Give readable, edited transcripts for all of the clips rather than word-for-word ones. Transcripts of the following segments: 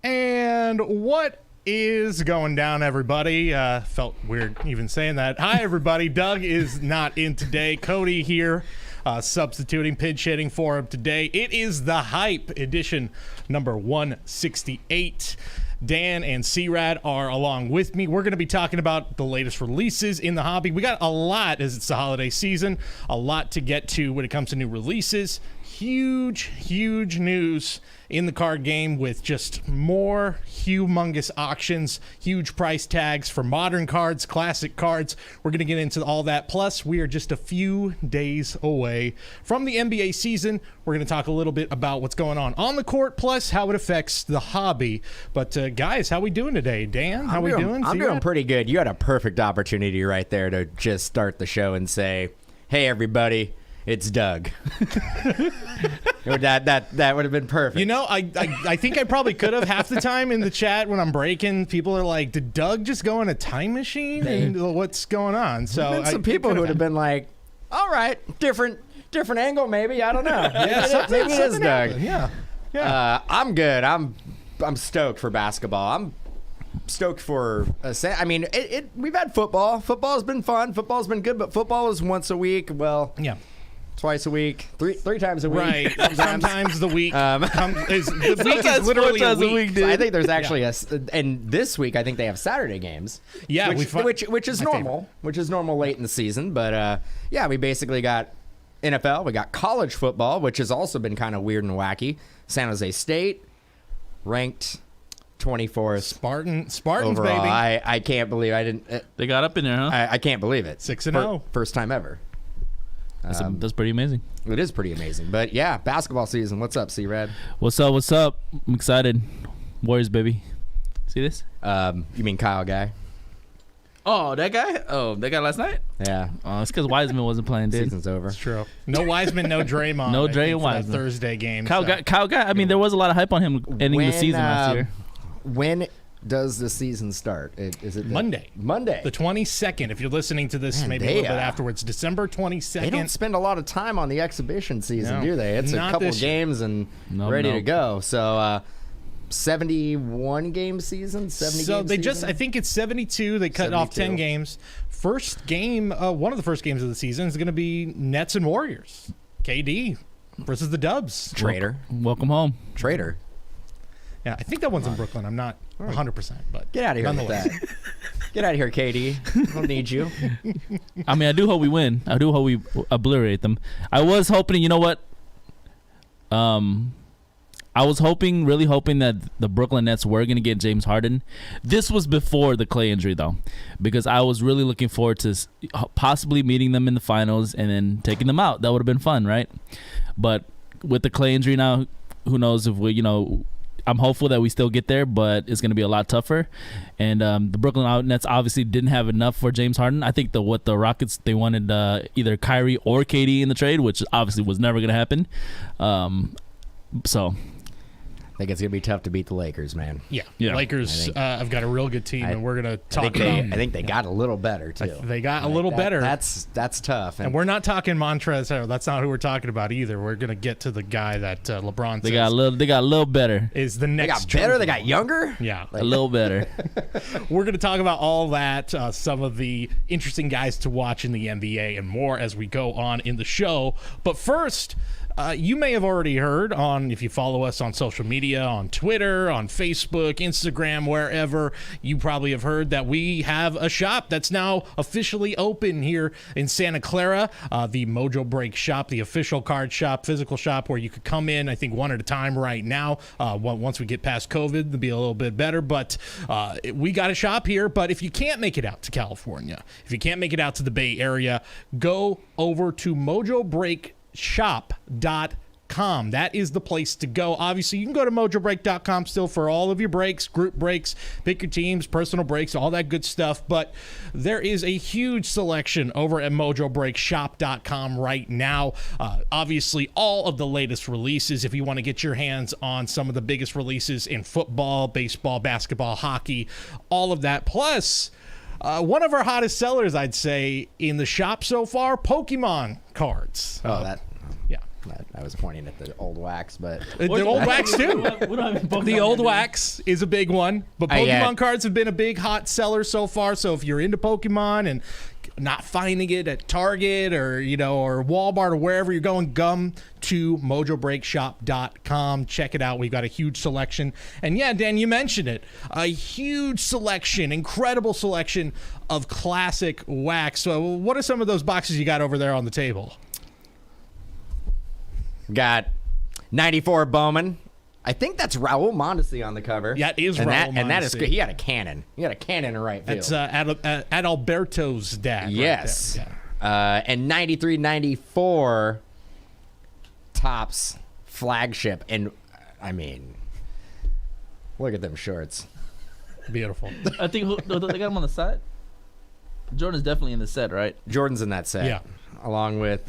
And what is going down, everybody? Felt weird even saying that. Hi, everybody. Doug is not in today. Cody here, substituting, pinch hitting for him today. It is the Hype edition number 168. Dan and C-Rad are along with me. We're going to be talking about the latest releases in the hobby. We got a lot as it's the holiday season, a lot to get to when it comes to new releases. Huge news in the card game with just more humongous auctions, huge price tags for modern cards, classic cards. We're going to get into all that. Plus, we are just a few days away from the NBA season. We're going to talk a little bit about what's going on the court, plus how it affects the hobby. But guys, how we doing today? Dan, how we doing? I'm doing pretty good. You had a perfect opportunity right there to just start the show and say, hey, everybody. It's Doug. that would have been perfect. You know, I think I probably could have. Half the time in the chat when I'm breaking, people are like, did Doug just go in a time machine? And what's going on? So some people who would have been like, all right, different angle maybe. I don't know. Yeah, maybe it is Doug. Yeah. I'm good. I'm stoked for basketball. I'm stoked for we've had football. Football's been fun. Football's been good, but football is once a week. Well, yeah. Twice a week, three times a week. Right. Sometimes the week the week is literally a week. So I think there's actually and this week I think they have Saturday games. Yeah, which is normal. Which is normal late in the season. But we basically got NFL. We got college football, which has also been kind of weird and wacky. San Jose State ranked 24th. Spartans, overall. baby. I can't believe I didn't. They got up in there, huh? I can't believe it. 6-0. First time ever. That's pretty amazing. It is pretty amazing. But yeah, basketball season. What's up, C-Rad? What's up? I'm excited. Warriors, baby. See this? You mean Kyle guy? Oh, that guy? Oh, that guy last night? Yeah. Oh, it's because Wiseman wasn't playing, dude. Season's over. It's true. No Wiseman, no Draymond. No Dray and Wiseman. Thursday game. Kyle guy. I mean, there was a lot of hype on him ending the season last year. When does the season start? Is it Monday? The 22nd. If you're listening to this, maybe a little bit afterwards. December 22nd. They don't spend a lot of time on the exhibition season, do they? It's a couple of games and ready to go. So 71 game season. 70. So game they season? I think it's 72. They cut 72. Off 10 games. First game. One of the first games of the season is going to be Nets and Warriors. KD versus the Dubs. Traitor. Welcome home. Traitor. Yeah, I think that one's in Brooklyn. I'm not 100%, but get out of here with that. Get out of here, KD. I don't need you. I mean, I do hope we win. I do hope we obliterate them. I was hoping, you know what? I was really hoping that the Brooklyn Nets were going to get James Harden. This was before the Clay injury, though, because I was really looking forward to possibly meeting them in the finals and then taking them out. That would have been fun, right? But with the Clay injury now, who knows if we, I'm hopeful that we still get there, but it's going to be a lot tougher. And the Brooklyn Nets obviously didn't have enough for James Harden. I think what the Rockets, they wanted either Kyrie or KD in the trade, which obviously was never going to happen. So I think it's going to be tough to beat the Lakers, man. Yeah. Lakers have got a real good team, and we're going to talk about I think they got a little better, too. They got a little better. That's tough. And we're not talking Montrezl. That's not who we're talking about either. We're going to get to the guy that LeBron says. They got a little better. Is the next They got better? They got younger? Yeah. A little better. We're going to talk about all that, some of the interesting guys to watch in the NBA and more as we go on in the show. But first, you may have already heard if you follow us on social media, on Twitter, on Facebook, Instagram, wherever, you probably have heard that we have a shop that's now officially open here in Santa Clara, the Mojobreak shop, the official card shop, physical shop where you could come in, I think, one at a time right now. Once we get past COVID, it'll be a little bit better, but we got a shop here. But if you can't make it out to California, if you can't make it out to the Bay Area, go over to mojobreakshop.com. That is the place to go. Obviously, you can go to mojobreak.com still for all of your breaks, group breaks, pick your teams, personal breaks, all that good stuff. But there is a huge selection over at mojobreakshop.com right now. Obviously, all of the latest releases, if you want to get your hands on some of the biggest releases in football, baseball, basketball, hockey, all of that. Plus, one of our hottest sellers, I'd say, in the shop so far, Pokemon cards. Oh, that... Yeah. I was pointing at the old wax, but The old wax too. We don't have Pokemon The old yet, wax is a big one, but Pokemon cards have been a big hot seller so far. So if you're into Pokemon and not finding it at Target or or Walmart or wherever you're going, come to mojobreakshop.com. Check it out. We've got a huge selection. And yeah, Dan, you mentioned it. A huge selection, incredible selection of classic wax. So what are some of those boxes you got over there on the table? got 94 Bowman. I think that's Raul Mondesi on the cover. Yeah, it is Raul Mondesi. And that is good. He got a cannon. He got a cannon in right field. It's Adalberto's dad. Yes. Right there. And 93-94 Topps flagship. And, I mean, look at them shorts. Beautiful. I think they got him on the side. Jordan's definitely in the set, right? Jordan's in that set. Yeah. Along with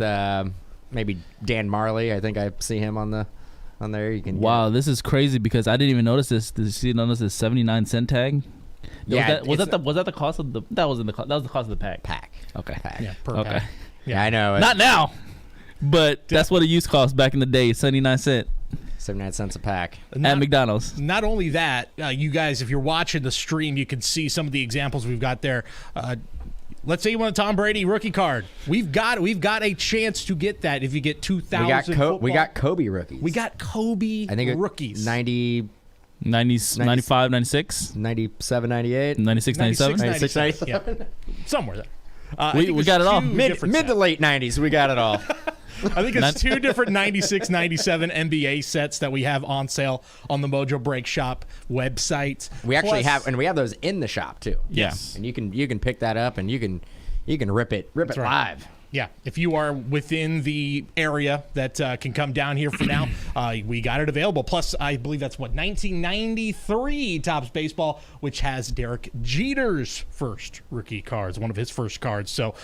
maybe Dan Marley. I think I see him on there. You can. Wow, this is crazy because I didn't even notice this. Did you see notice this 79-cent tag? Yeah, was that the cost of the? That was the cost of the pack. Okay. Yeah, per Okay. pack. Yeah, I know. Not now, but that's what it used to cost back in the day. 79 cents 79 cents a pack. at McDonald's. Not only that, you guys, if you're watching the stream, you can see some of the examples we've got there. Let's say you want a Tom Brady rookie card. We've got a chance to get that if you get 2,000. We got Kobe rookies. We got Kobe I think rookies. 90, 95, 96, 97, 98. 96, 97. 96, 97. Yeah, somewhere there. I think We there's got it all. two Mid different to sets. late 90s. We got it all. I think it's two different 96, 97 NBA sets that we have on sale on the Mojo Break Shop website. We actually Plus- we have those in the shop too. Yes. And you can pick that up and you can rip it right. live. Yeah, if you are within the area that can come down here for now, we got it available. Plus, I believe that's 1993 Topps Baseball, which has Derek Jeter's first rookie cards, one of his first cards. So,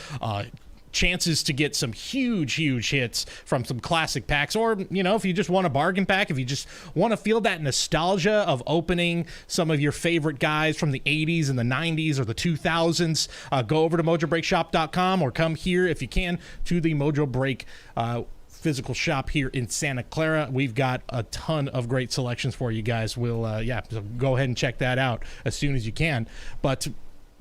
chances to get some huge hits from some classic packs, or if you just want a bargain pack, if you just want to feel that nostalgia of opening some of your favorite guys from the 80s and the 90s or the 2000s, go over to mojobreakshop.com or come here if you can to the Mojo Break physical shop here in Santa Clara. We've got a ton of great selections for you guys. We'll so go ahead and check that out as soon as you can. But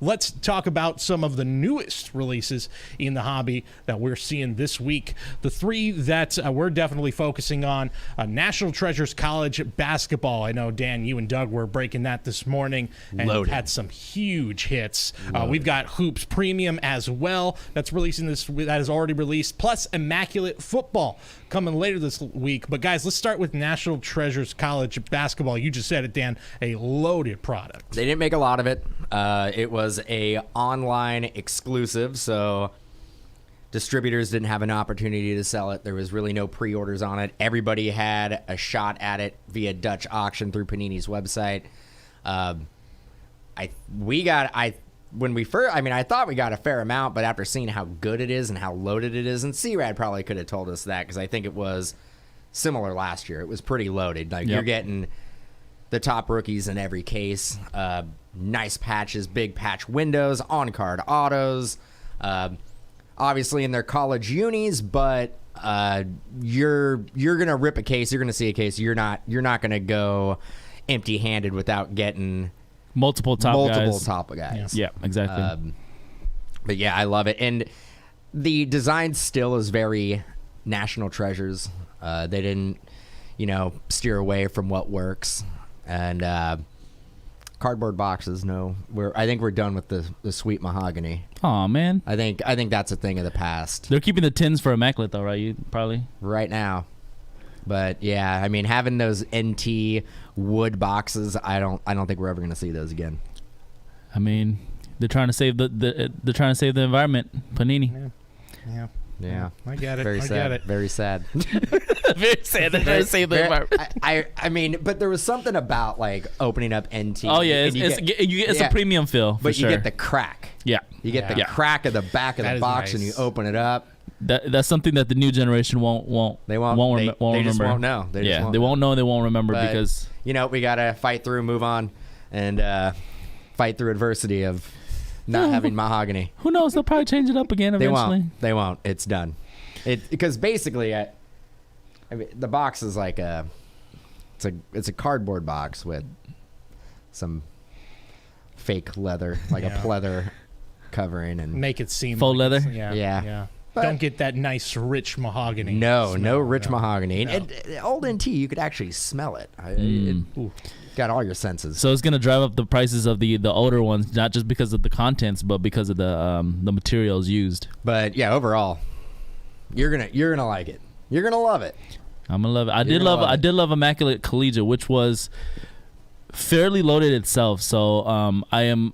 let's talk about some of the newest releases in the hobby that we're seeing this week. The three that we're definitely focusing on, National Treasures College Basketball. I know, Dan, you and Doug were breaking that this morning and had some huge hits. We've got Hoops Premium as well. That is already released, plus Immaculate Football coming later this week. But guys, let's start with National Treasures College Basketball. You just said it, Dan, a loaded product. They didn't make a lot of it. It was a online exclusive, so distributors didn't have an opportunity to sell it. There was really no pre-orders on it. Everybody had a shot at it via Dutch auction through Panini's website. I thought we got a fair amount, but after seeing how good it is and how loaded it is, and C-Rad probably could have told us that because I think it was similar last year. It was pretty loaded. You're getting the top rookies in every case. Nice patches, big patch windows, on-card autos. Obviously in their college unis, but you're gonna rip a case. You're gonna see a case. You're not gonna go empty-handed without getting multiple top guys. Yeah, exactly. But yeah, I love it, and the design still is very National Treasures. They didn't, steer away from what works, and cardboard boxes. No, I think we're done with the sweet mahogany. Oh man, I think that's a thing of the past. They're keeping the tins for Immaculate though, right? You probably right now. But yeah, I mean, having those NT wood boxes, I don't think we're ever going to see those again. I mean, they're trying to save the environment. Panini. Yeah. I get it. Very sad. Get it. Very sad. Very sad. They're trying to save the environment. I mean, but there was something about opening up NT. Oh yeah, it's a premium feel. But sure. you get the crack. Yeah. You get the crack of the back of the box, and you open it up. That's something that the new generation won't remember. They just won't know. They won't know. They won't remember because we gotta fight through, move on, and fight through adversity of not having mahogany. Who knows? They'll probably change it up again eventually. They won't. It's done. Because basically, I mean, the box is like it's a cardboard box with some fake leather, like a pleather covering, and make it seem faux like leather. Yeah. But don't get that nice rich mahogany. No rich mahogany. No. And old NT, you could actually smell it. It got all your senses. So it's gonna drive up the prices of the older ones, not just because of the contents, but because of the materials used. But yeah, overall, you're gonna like it. You're gonna love it. I'm gonna love it. I did love Immaculate Collegiate, which was fairly loaded itself. So I'm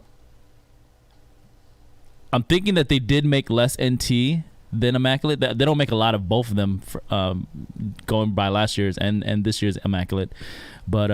thinking that they did make less NT than Immaculate. They don't make a lot of both of them going by last year's and this year's Immaculate. But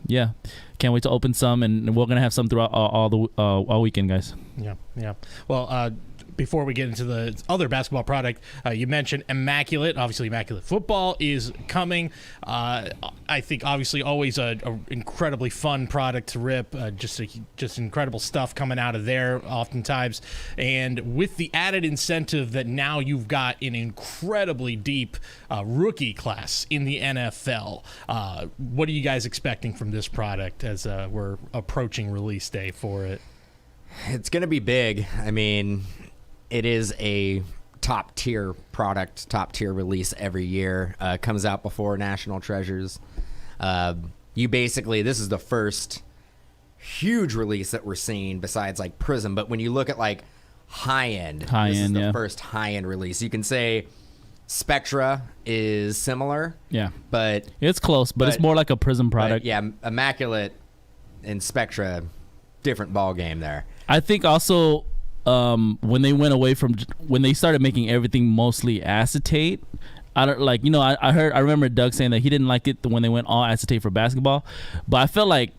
yeah, can't wait to open some, and we're gonna have some throughout all weekend, guys. Yeah. Well, before we get into the other basketball product, you mentioned Immaculate. Obviously, Immaculate football is coming. I think obviously always a incredibly fun product to rip. Just incredible stuff coming out of there oftentimes. And with the added incentive that now you've got an incredibly deep rookie class in the NFL, what are you guys expecting from this product as we're approaching release day for it? It's going to be big. I mean, it is a top tier product, top tier release every year. Comes out before National Treasures. This is the first huge release that we're seeing besides like Prism. But when you look at like high end, this is the first high end release. You can say Spectra is similar. Yeah. But it's close, but it's more like a Prism product. Yeah, Immaculate and Spectra, different ball game there. I think also when they went away from when they started making everything mostly acetate, I remember Doug saying that he didn't like it when they went all acetate for basketball, but I felt like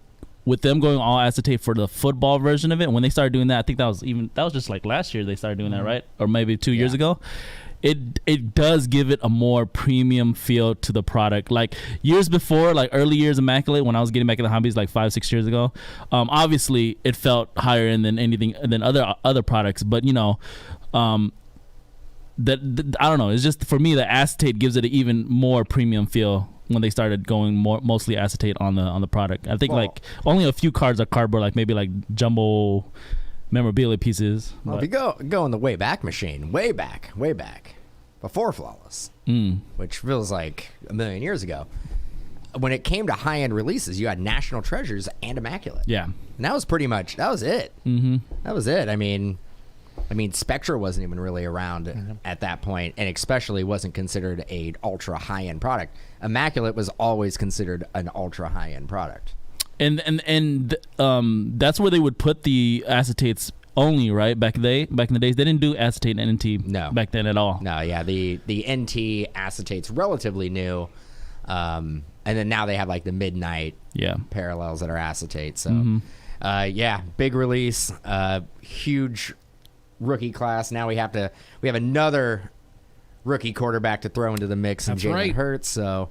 with them going all acetate for the football version of it, when they started doing that, I think that was just like last year they started doing that, right? Or maybe 2 years ago. It does give it a more premium feel to the product. Like years before, like early years Immaculate, when I was getting back in the hobbies like 5-6 years ago, obviously it felt higher end than other products. But I don't know. It's just for me the acetate gives it an even more premium feel when they started going mostly acetate on the product. I think like only a few cards are cardboard, like maybe like jumbo memorabilia pieces. Well, if you go in the way back machine, way back before Flawless, which feels like a million years ago, when it came to high end releases, you had National Treasures and Immaculate. Yeah, and that was it. Mm-hmm. That was it. I mean, Spectra wasn't even really around at that point, and especially wasn't considered a ultra high end product. Immaculate was always considered an ultra high end product. And that's where they would put the acetates only, right? Back in the days, they didn't do acetate and NT back then at all. No, yeah, the NT acetate's relatively new, and then now they have like the Midnight parallels that are acetate. So, big release, huge rookie class. Now we have another rookie quarterback to throw into the mix, and Jalen Hurts. So,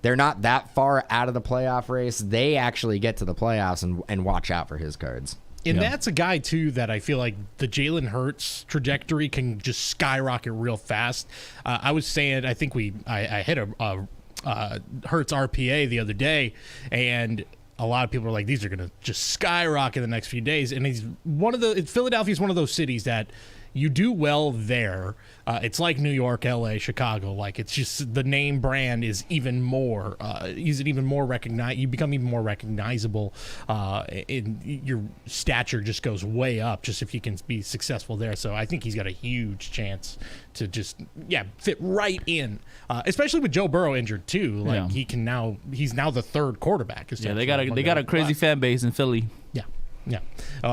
they're not that far out of the playoff race. They actually get to the playoffs and watch out for his cards. And that's a guy, too, that I feel like the Jalen Hurts trajectory can just skyrocket real fast. I was saying, I think I hit a Hurts RPA the other day, and a lot of people are like, these are going to just skyrocket the next few days. And Philadelphia's one of those cities that you do well there. It's like New York, LA, Chicago. Like it's just the name brand is even more. You become even more recognizable. And your stature just goes way up just if you can be successful there. So I think he's got a huge chance to just fit right in. Especially with Joe Burrow injured too. Like he's now the third quarterback. Yeah, they got a crazy fan base in Philly. Yeah.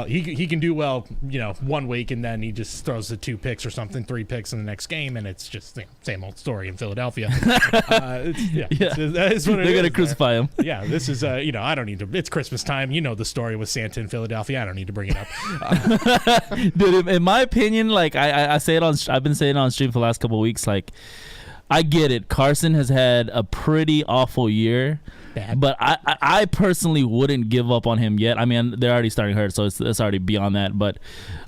He can do well, 1 week, and then he just throws the 2 picks or something, 3 picks in the next game, and it's just same old story in Philadelphia. They're gonna crucify him. Yeah, this is I don't need to. It's Christmas time. You know the story with Santa in Philadelphia. I don't need to bring it up. Dude, in my opinion, like I've been saying it on stream for the last couple of weeks, like I get it. Carson has had a pretty awful year. Bad. But I personally wouldn't give up on him yet. I mean, they're already starting hurt, so it's already beyond that. But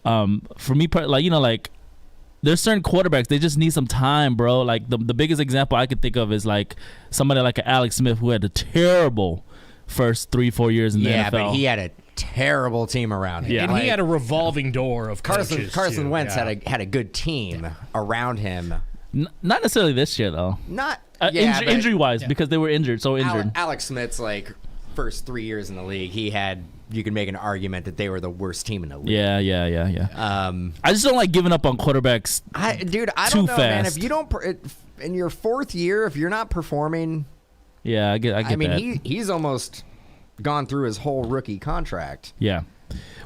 for me, there's there's certain quarterbacks, they just need some time, bro. Like the biggest example I could think of is like somebody like Alex Smith, who had a terrible first 3-4 years in the NFL. Yeah, but he had a terrible team around him. Yeah. And he had a revolving door of Carson coaches, Wentz too. had a good team around him. Not necessarily this year though. Not injury wise, because they were injured, so injured. Alex Smith's like first 3 years in the league, you could make an argument that they were the worst team in the league. Yeah. I just don't like giving up on quarterbacks. I too don't know, man. fast. If you don't in your fourth year, if you're not performing, Yeah, I get I mean, that. he's almost gone through his whole rookie contract. Yeah.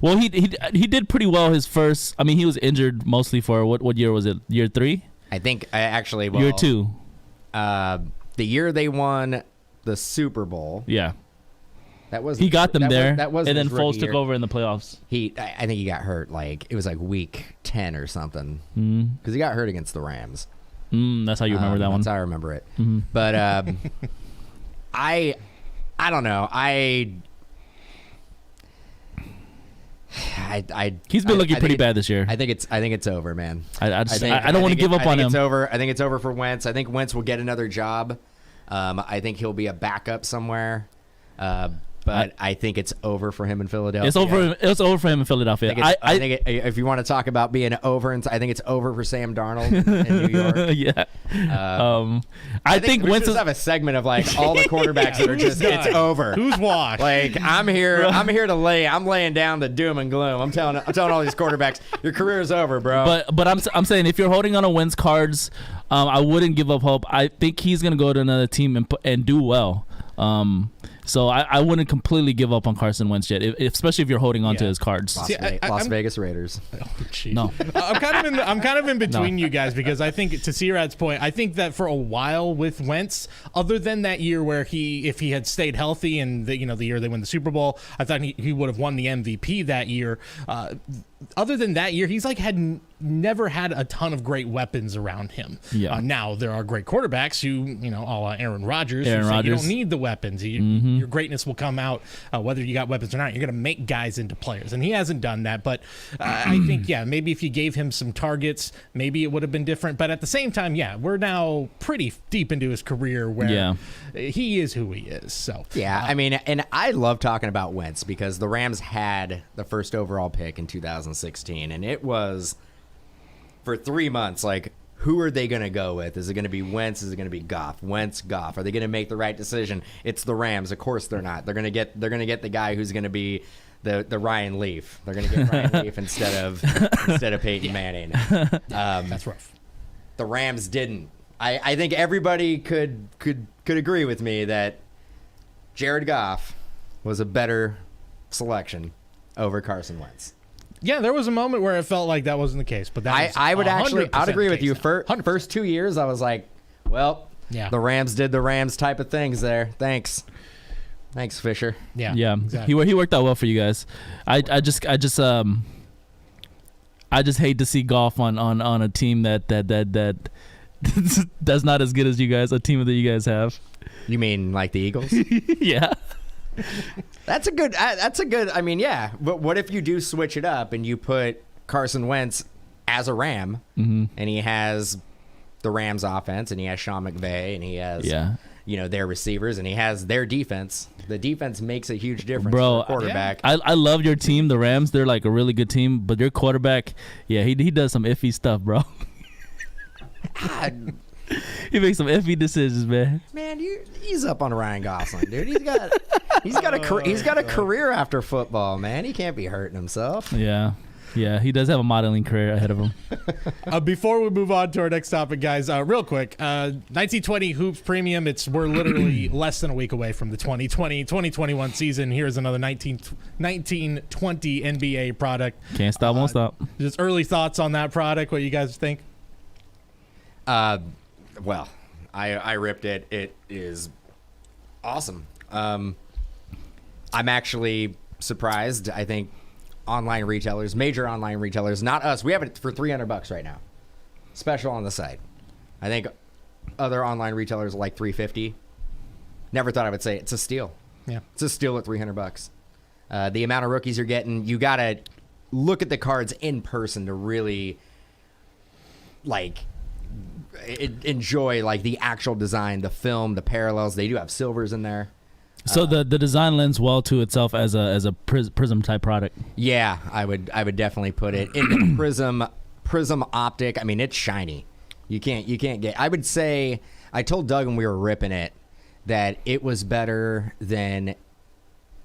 Well, he did pretty well his first. I mean, he was injured mostly for what year was it? Year 3? I think Year 2. The year they won the Super Bowl. Yeah. That was He got them there. That was and then his Foles rookie took year. over in the playoffs. I think he got hurt. Like it was like week 10 or something. Mm. Because he got hurt against the Rams. That's how you remember that one. That's how I remember it. Mm-hmm. But I don't know. He's been looking I pretty think bad this year. I think it's over, man. I don't want to give up on him. It's over. I think it's over for Wentz. I think Wentz will get another job. I think he'll be a backup somewhere. But I think it's over for him in Philadelphia. It's over for him in Philadelphia. I think if you want to talk about being over, I think it's over for Sam Darnold in New York. Yeah. I think we Wentz should just have a segment of like all the quarterbacks that are just it's over. Who's washed? Like I'm here to I'm laying down the doom and gloom. I'm telling all these quarterbacks, your career is over, bro. But I'm saying if you're holding on to Wentz cards, I wouldn't give up hope. I think he's gonna go to another team and do well. So I wouldn't completely give up on Carson Wentz yet, especially if you're holding on to his cards. Las Vegas Raiders. Oh, geez. No. I'm kind of in between you guys because I think, to C-Rad's point, I think that for a while with Wentz, other than that year where if he had stayed healthy and the year they win the Super Bowl, I thought he would have won the MVP that year. Other than that year, he's like never had a ton of great weapons around him. Yeah. Now there are great quarterbacks who, a la Aaron Rodgers, Aaron who say you Rodgers. don't need the weapons. Your greatness will come out whether you got weapons or not. You're going to make guys into players, and he hasn't done that. But I think, maybe if you gave him some targets, maybe it would have been different. But at the same time, we're now pretty deep into his career where he is who he is. So I mean, and I love talking about Wentz because the Rams had the first overall pick in 2016, and it was for 3 months like, who are they going to go with? Is it going to be Wentz? Is it going to be Goff? Wentz, Goff. Are they going to make the right decision? It's the Rams. Of course they're not. They're going to get the guy who's going to be the Ryan Leaf. They're going to get Ryan Leaf instead of Peyton Manning. that's rough. The Rams didn't. I think everybody could agree with me that Jared Goff was a better selection over Carson Wentz. Yeah, there was a moment where it felt like that wasn't the case, but that I would actually, I'd agree with you. For First 2 years, I was like, well, the Rams did the Rams type of things there. Thanks, Fisher. Yeah, exactly. He worked out well for you guys. I just hate to see Goff on a team that that's not as good as you guys. A team that you guys have. You mean like the Eagles? Yeah. That's a good. I mean, yeah. But what if you do switch it up and you put Carson Wentz as a Ram, and he has the Rams offense, and he has Sean McVay, and he has their receivers, and he has their defense. The defense makes a huge difference for a quarterback. I love your team, the Rams. They're like a really good team, but your quarterback, he does some iffy stuff, bro. He makes some iffy decisions, man. Man, he's up on Ryan Gosling, dude. He's got a career after football, man. He can't be hurting himself. Yeah, he does have a modeling career ahead of him. Before we move on to our next topic, guys, real quick, 1920 Hoops Premium. We're literally less than a week away from the 2020-2021 season. Here's another 1920 NBA product. Can't stop, won't stop. Just early thoughts on that product. What you guys think? Well, I ripped it. It is awesome. I'm actually surprised. I think major online retailers, not us. We have it for $300 right now, special on the site. I think other online retailers are like $350. Never thought I would say it. It's a steal. Yeah, it's a steal at $300. The amount of rookies you're getting, you gotta look at the cards in person to really like enjoy like the actual design, the film, the parallels. They do have silvers in there. So the design lends well to itself as a prism type product. Yeah, I would definitely put it in the prism optic. I mean, it's shiny. You can't get. I would say, I told Doug when we were ripping it that it was better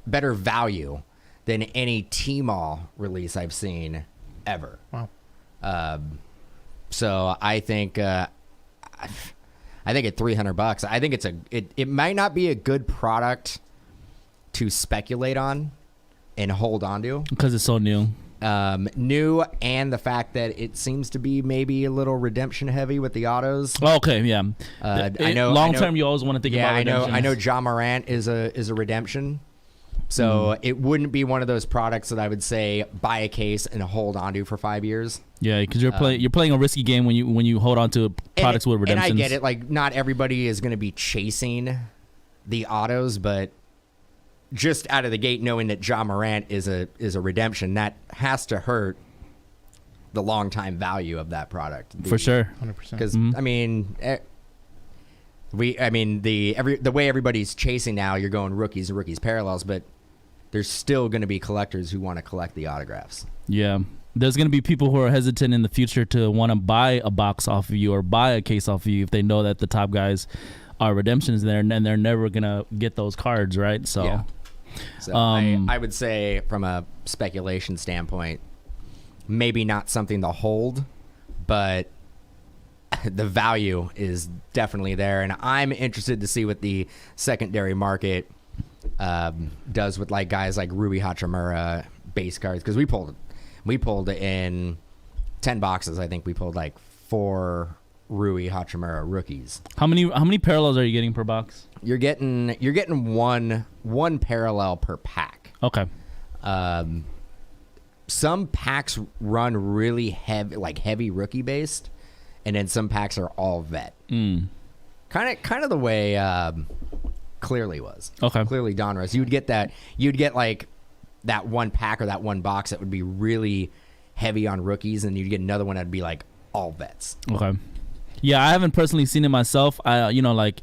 value than any Tmall release I've seen ever. Wow. So I think at $300, I think it might not be a good product to speculate on and hold on to because it's so new. New, and the fact that it seems to be maybe a little redemption heavy with the autos. Oh, okay, yeah. I know long term you always want to think about redemption. I know John Morant is a redemption. So it wouldn't be one of those products that I would say buy a case and hold on to for 5 years. Yeah, because you're playing a risky game when you hold on to products with redemptions. And I get it. Like, not everybody is going to be chasing the autos, but just out of the gate, knowing that John Morant is a redemption, that has to hurt the long time value of that product. For sure, 100%. Because I mean, the way everybody's chasing now, you're going rookies and rookies parallels, but there's still going to be collectors who want to collect the autographs. Yeah. There's going to be people who are hesitant in the future to want to buy a box off of you or buy a case off of you if they know that the top guys are redemptions there, and they're never going to get those cards, right? So, yeah. So I would say from a speculation standpoint, maybe not something to hold, but the value is definitely there. And I'm interested to see what the secondary market does with like guys like Rui Hachimura base cards, because we pulled in 10 boxes. I think we pulled like 4 Rui Hachimura rookies. How many parallels are you getting per box? You're getting one parallel per pack. Okay. Some packs run really heavy rookie based, and then some packs are all vet. Kind of the way Clearly was. Okay. Clearly Donruss. You'd get like that one pack or that one box that would be really heavy on rookies, and you'd get another one that'd be like all vets. Okay. Yeah, I haven't personally seen it myself. I like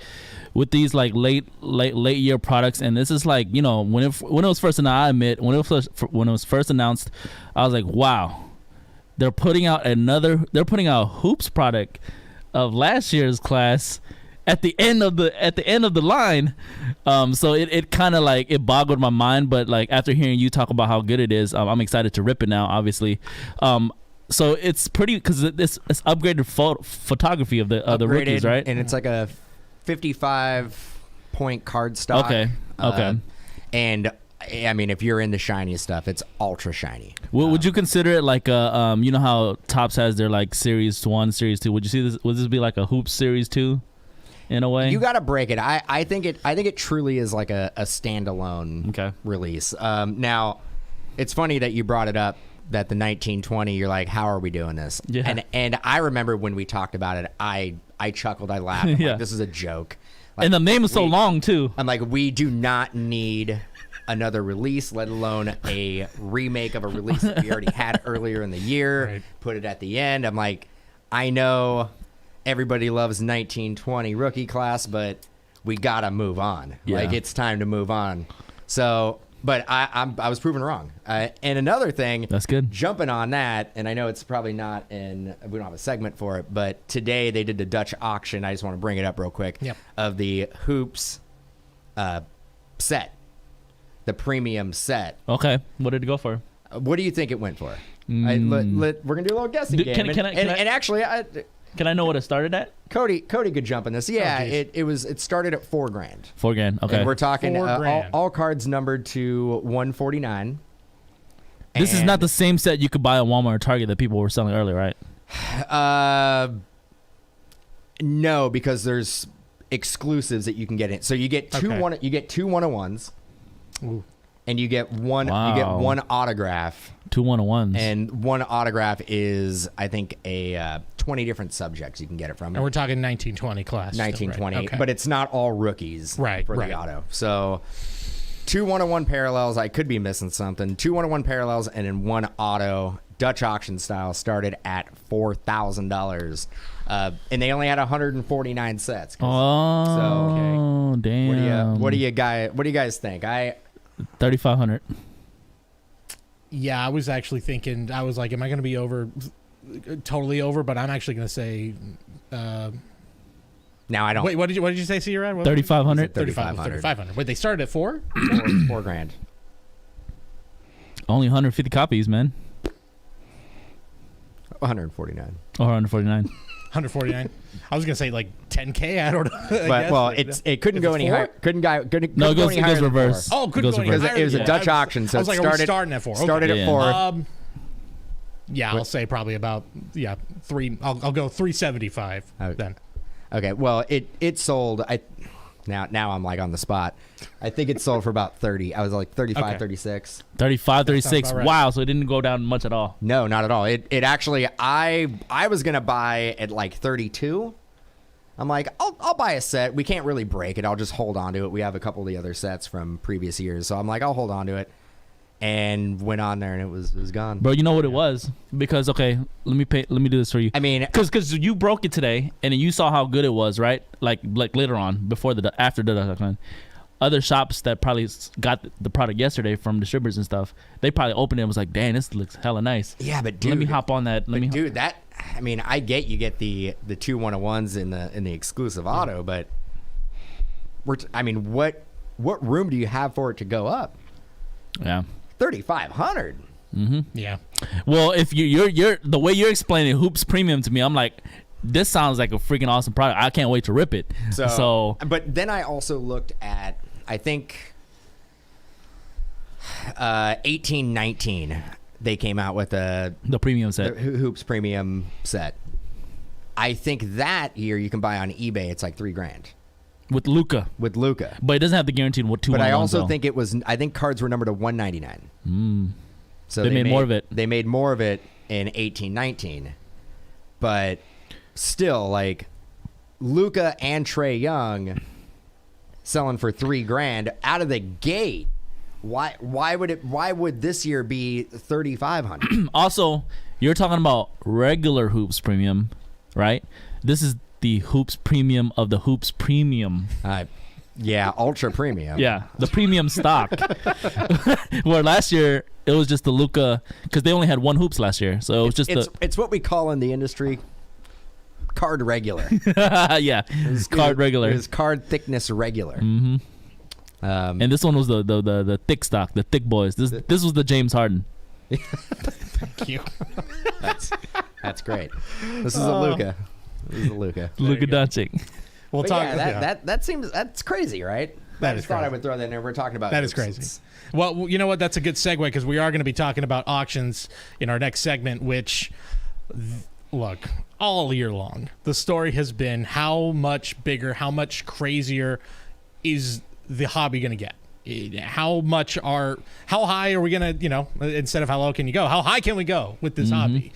with these like late year products, and this is like, when it was first announced, I admit when it was first announced, I was like, wow, they're putting out a hoops product of last year's class at the end of the line. So it kind of like it boggled my mind, but like after hearing you talk about how good it is, I'm excited to rip it now, obviously. So it's pretty, because it's upgraded photography of the rookies, right? And it's like a 55-point card stock. Okay. And I mean, if you're into shiny stuff, it's ultra shiny. Would you consider it like a how Topps has their like Series 1, Series 2? Would you see this? Would this be like a Hoops Series 2 in a way? You got to break it. I think it truly is like a standalone release. Now, it's funny that you brought it up, that the 1920, you're like, how are we doing this? Yeah. And I remember when we talked about it, I chuckled, I laughed. I'm like, this is a joke. Like, and the name is so long too. I'm like, we do not need another release, let alone a remake of a release that we already had earlier in the year. Right. Put it at the end. I'm like, I know everybody loves 1920 rookie class, but we gotta move on. Yeah. Like, it's time to move on. So, but I was proven wrong. And another thing, that's good. Jumping on that, and I know it's probably not we don't have a segment for it, but today they did the Dutch auction. I just want to bring it up real quick. Yep. Of the hoops set, the premium set. Okay, what did it go for? What do you think it went for? We're gonna do a little guessing game. And actually, can I know what it started at? Cody could jump in this. Yeah, it started at $4,000. $4,000. Okay. And we're talking $4,000. all cards numbered to 149. This is not the same set you could buy at Walmart or Target that people were selling earlier, right? No, because there's exclusives that you can get in. So you get two you get 2 101s. Ooh. And you get one autograph. 2 101s. And one autograph is, I think, 20 different subjects you can get it from. And we're talking 1920 class. 1920, right? Okay. but it's not all rookies for the auto. So 2 101 parallels. I could be missing something. 2 101 parallels, and then 1 auto Dutch auction style, started at $4,000, and they only had 149 sets. Oh, damn! What do you guys think? 3,500. Yeah, I was actually thinking. I was like, am I going to be totally over? But I'm actually going to say. Now I don't. Wait, what did you say, C-Rad? 3,500. 3,500. Wait, they started at $4,000? $4,000. Only 150 copies, man. 149. Or 149. 149. I was gonna say like 10K. I don't know. It couldn't go any higher. Couldn't go any higher goes than reverse. 4. Oh, couldn't go any Because higher. it was a Dutch auction, so I was like, starting at 4. Okay. Started at 4. Yeah, I'll say probably about 3. I'll go 375 then. Okay, well it sold. Now I'm like on the spot. I think it sold for about 30. I was like 35, 36. 35, 36. Right. Wow, so it didn't go down much at all. No, not at all. It actually, I was gonna buy at like 32. I'm like, I'll buy a set. We can't really break it. I'll just hold on to it. We have a couple of the other sets from previous years, so I'm like, I'll hold on to it. And went on there, and it was gone. Bro, you know what it was? Because let me do this for you. I mean, because you broke it today, and then you saw how good it was, right? Like later on, after the other shops that probably got the product yesterday from distributors and stuff, they probably opened it and was like, "Dang, this looks hella nice." Yeah, but dude, let me hop on that. I mean, I get you get the 2 101s in the exclusive auto, but what room do you have for it to go up? Yeah. 3,500. Mm-hmm. Yeah. Well, if you're the way you're explaining Hoops Premium to me, I'm like, this sounds like a freaking awesome product. I can't wait to rip it. So but then I also looked at, I think, 18-19. They came out with the premium set, the Hoops Premium set. I think that year you can buy on eBay. It's like $3,000. with Luka, but it doesn't have the guaranteed 2. But I also think it was. I think cards were numbered to 199. So they made more of it. They made more of it in 18-19, but still, like Luka and Trae Young selling for $3,000 out of the gate. Why would this year be 3,500? Also, you're talking about regular Hoops Premium, right? This is the Hoops Premium of the Hoops Premium. Yeah, ultra premium. Yeah, the premium stock. Where last year it was just the Luka, because they only had 1 Hoops last year, so it was it's what we call in the industry card regular. Yeah, card regular. It was card thickness regular. Mm-hmm. And this one was the thick stock, the thick boys. This was the James Harden. Thank you. That's great. This is a Luka. This is a Luka. Luka Doncic. We'll talk. That's crazy, right? I just thought I would throw that in there. We're talking about that is crazy. Well, you know what? That's a good segue because we are going to be talking about auctions in our next segment. Which, look, all year long, the story has been how much bigger, how much crazier is the hobby going to get? How high are we going to? Instead of how low can you go? How high can we go with this hobby?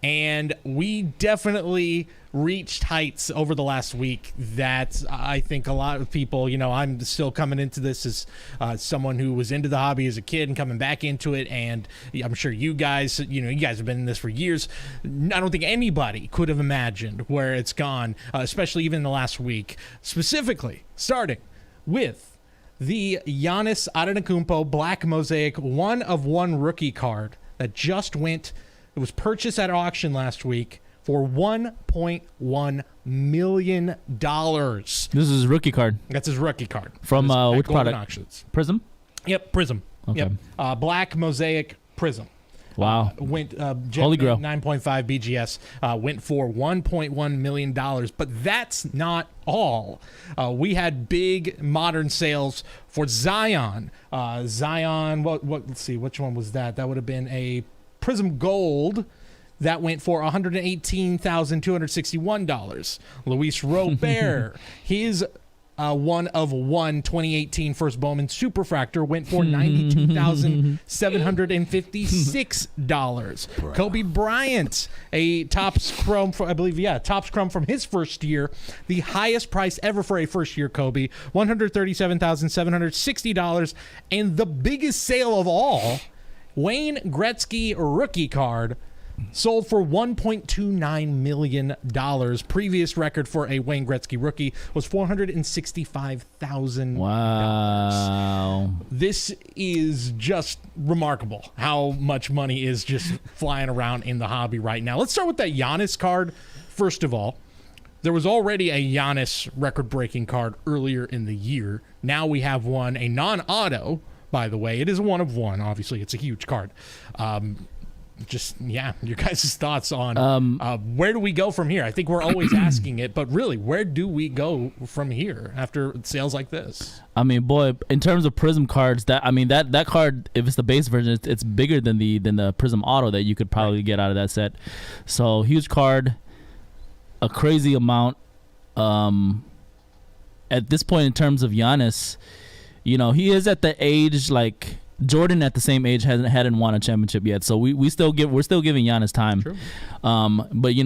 And we definitely reached heights over the last week that I think a lot of people, I'm still coming into this as someone who was into the hobby as a kid and coming back into it. And I'm sure you guys, you guys have been in this for years. I don't think anybody could have imagined where it's gone, especially even in the last week, specifically starting with the Giannis Antetokounmpo Black Mosaic 1-of-1 rookie card that just went. It was purchased at auction last week for $1.1 million. This is his rookie card. That's his rookie card. From which product? Auctions. Prism? Yep, Prism. Okay. Yep. Black Mosaic Prism. Wow. Went Holy Grail. 9.5 BGS. Went for $1.1 million. But that's not all. We had big modern sales for Zion. Zion, let's see, which one was that? That would have been a Prism Gold that went for $118,261. Luis Robert, his 1-of-1 2018 First Bowman Superfractor went for $92,756. Kobe Bryant, a Topps Chrome, Topps Chrome from his first year, the highest price ever for a first year Kobe, $137,760. And the biggest sale of all Wayne Gretzky rookie card sold for $1.29 million. Previous record for a Wayne Gretzky rookie was $465,000. Wow. This is just remarkable how much money is just flying around in the hobby right now. Let's start with that Giannis card. First of all, there was already a Giannis record-breaking card earlier in the year. Now we have one, a non-auto, by the way. It is a one of one. Obviously, it's a huge card. Your guys' thoughts on where do we go from here? I think we're always asking it, but really, where do we go from here after sales like this? I mean, boy, in terms of Prism cards, that card, if it's the base version, it's bigger than the Prism Auto that you could probably get out of that set. So huge card, a crazy amount. At this point, in terms of Giannis, he is at the age like Jordan at the same age hadn't won a championship yet, so we're still giving Giannis time. True. But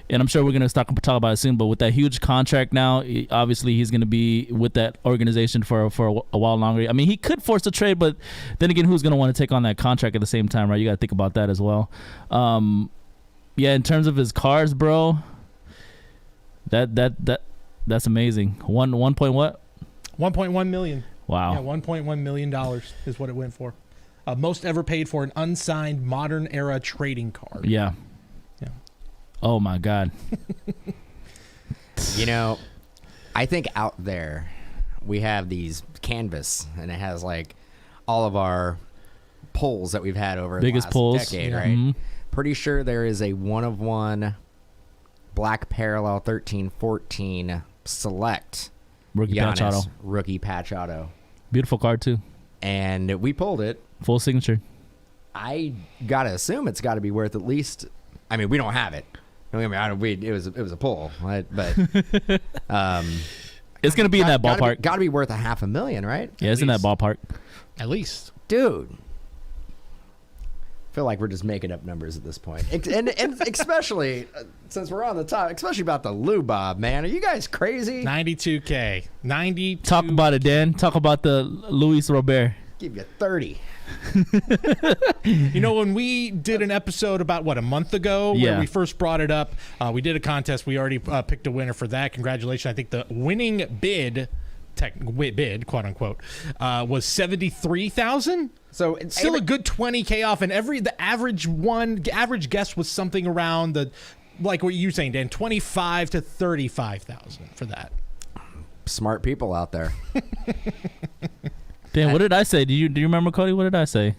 and I'm sure we're gonna talk about it soon. But with that huge contract now, obviously he's gonna be with that organization for a while longer. I mean, he could force a trade, but then again, who's gonna want to take on that contract at the same time, right? You got to think about that as well. In terms of his cars, bro, that's amazing. One point what? $1.1 million. Wow. Yeah, $1.1 million is what it went for. Most ever paid for an unsigned modern era trading card. Yeah. Oh my God. I think out there we have these canvas, and it has like all of our polls that we've had over biggest the last polls, decade, yeah. right? Mm-hmm. Pretty sure there is a one of one Black Parallel 13-14 select Rookie Giannis patch auto. Rookie patch auto. Beautiful card too. And we pulled it. Full signature. I gotta assume it's got to be worth at least. I mean, we don't have it. Don't get me wrong, it was a pull, right? But it's gonna be in that ballpark. Got to be worth $500,000, right? Yeah, it's in that ballpark. At least, dude. Feel like we're just making up numbers at this point, and especially since we're on the top, especially about the Lou Bob, man. Are you guys crazy? 92K, 92. Talk about it, Dan. Talk about the Luis Robert. Give you 30. When we did an episode about a month ago where we first brought it up, we did a contest. We already picked a winner for that. Congratulations! I think the winning bid, quote unquote, was 73,000. So it's still a good 20K off, and the average guess was something around like what you're saying, Dan, 25 to 35,000 for that. Smart people out there. Dan, what did I say? Do you remember, Cody? What did I say?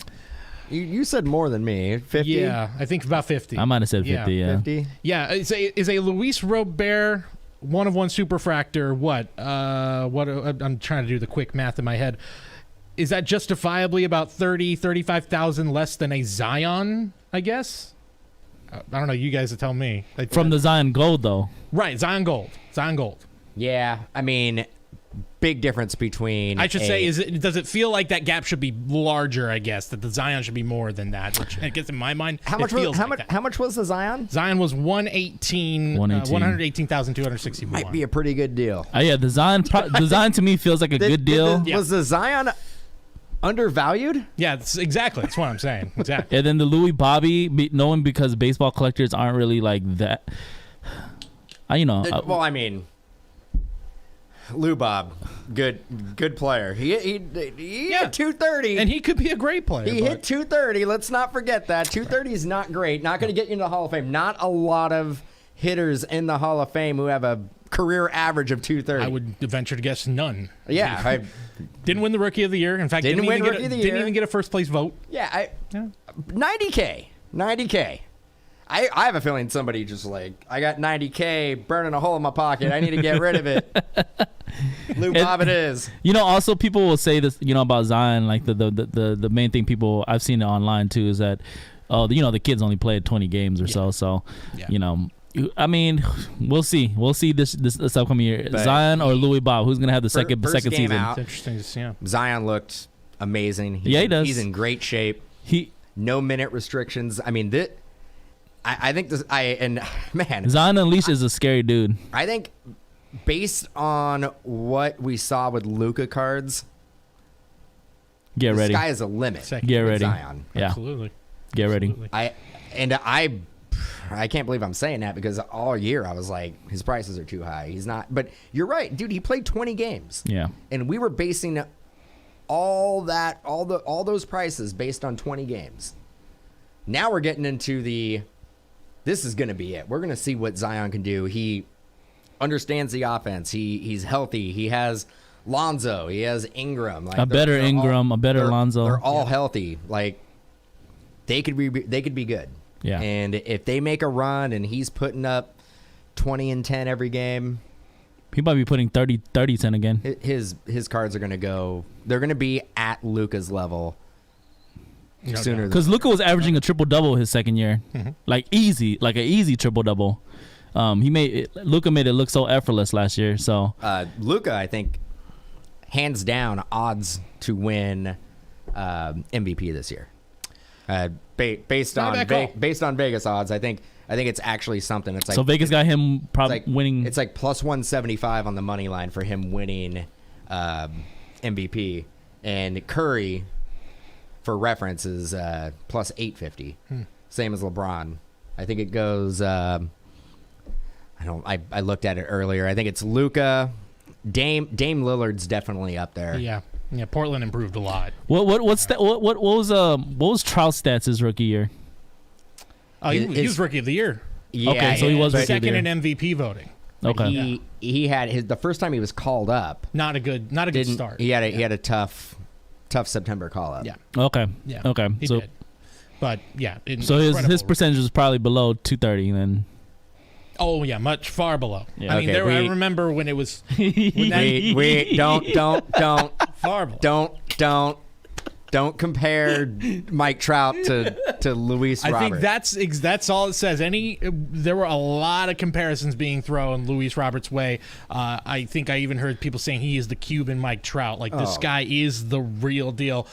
You said more than me. 50? Yeah, I think about 50. I might have said 50. Yeah. 50? Yeah, is a Luis Robert one of one superfractor. What? I'm trying to do the quick math in my head. Is that justifiably about 35,000 less than a Zion, I guess? I don't know. You guys will tell me. From the Zion Gold, though. Right, Zion Gold. Yeah, I mean, big difference between. I should say, does it feel like that gap should be larger, I guess, that the Zion should be more than that? Which I guess in my mind, how much was the Zion? Zion was 118,261. Might be a pretty good deal. Yeah, the Zion to me feels like a good deal. Was the Zion undervalued? Yeah, exactly. That's what I'm saying. Exactly. And then the Louis Bobby, knowing because baseball collectors aren't really like that. Well, I mean, Lou Bob, good player. He hit 230, and he could be a great player. He hit 230. Let's not forget that 230 is not great. Not going to get you into the Hall of Fame. Not a lot of hitters in the Hall of Fame who have a career average of 230. I would venture to guess none. Yeah, didn't win the Rookie of the Year. In fact, didn't even get a first place vote. Yeah, 90K. I have a feeling somebody just I got 90K burning a hole in my pocket. I need to get rid of it. Lou Bob it is. Also people will say this, about Zion, like the main thing people, I've seen it online too, is that, the kids only played 20 games or so. So, I mean, we'll see. We'll see this upcoming year. But Zion or Louis Bob, who's going to have the second season? Out, it's interesting to see. Zion looked amazing. He does. He's in great shape. No minute restrictions. I mean, I think man, Zion Unleashed is a scary dude. I think based on what we saw with Luka cards, Get ready. The sky is a limit. Get ready. Zion. Yeah. Absolutely. Get ready. Absolutely. I can't believe I'm saying that because all year I was like, his prices are too high. He's not. But you're right, dude. He played 20 games. Yeah. And we were basing all those prices based on 20 games. Now we're getting into this is going to be it. We're going to see what Zion can do. He understands the offense. He's healthy. He has Lonzo. He has Ingram. Like a better Ingram, a better Lonzo. They're all healthy. Like they could be good. Yeah. And if they make a run and he's putting up 20 and 10 every game, he might be putting 30-10 again. His cards are going to go. They're going to be at Luka's level sooner. Because Luka was averaging a triple-double his second year. Like an easy triple-double. Luka made it look so effortless last year. So Luka, I think, hands down, odds to win MVP this year. Based on Vegas odds, I think it's actually something. It's like, so Vegas got him probably winning. It's like plus 175 on the money line for him winning MVP, and Curry, for reference, is plus 850. Same as LeBron. I think it goes. I looked at it earlier. I think it's Luka. Dame Lillard's definitely up there. Yeah. Portland improved a lot. What was Trout's stats his rookie year? Oh, he was rookie of the year. Yeah, okay, so he was second in MVP voting. Okay. He had the first time he was called up. Not a good start. He had a tough September call up. Yeah. Okay. Yeah. Okay. He did. But yeah. So his percentage was probably below 230 then. Oh yeah, much far below. Yeah. I mean, I remember when it was. Don't far below. Don't compare Mike Trout to Luis Robert. I think that's all it says. There were a lot of comparisons being thrown Luis Robert's way. I think I even heard people saying he is the Cuban Mike Trout. Like this guy is the real deal.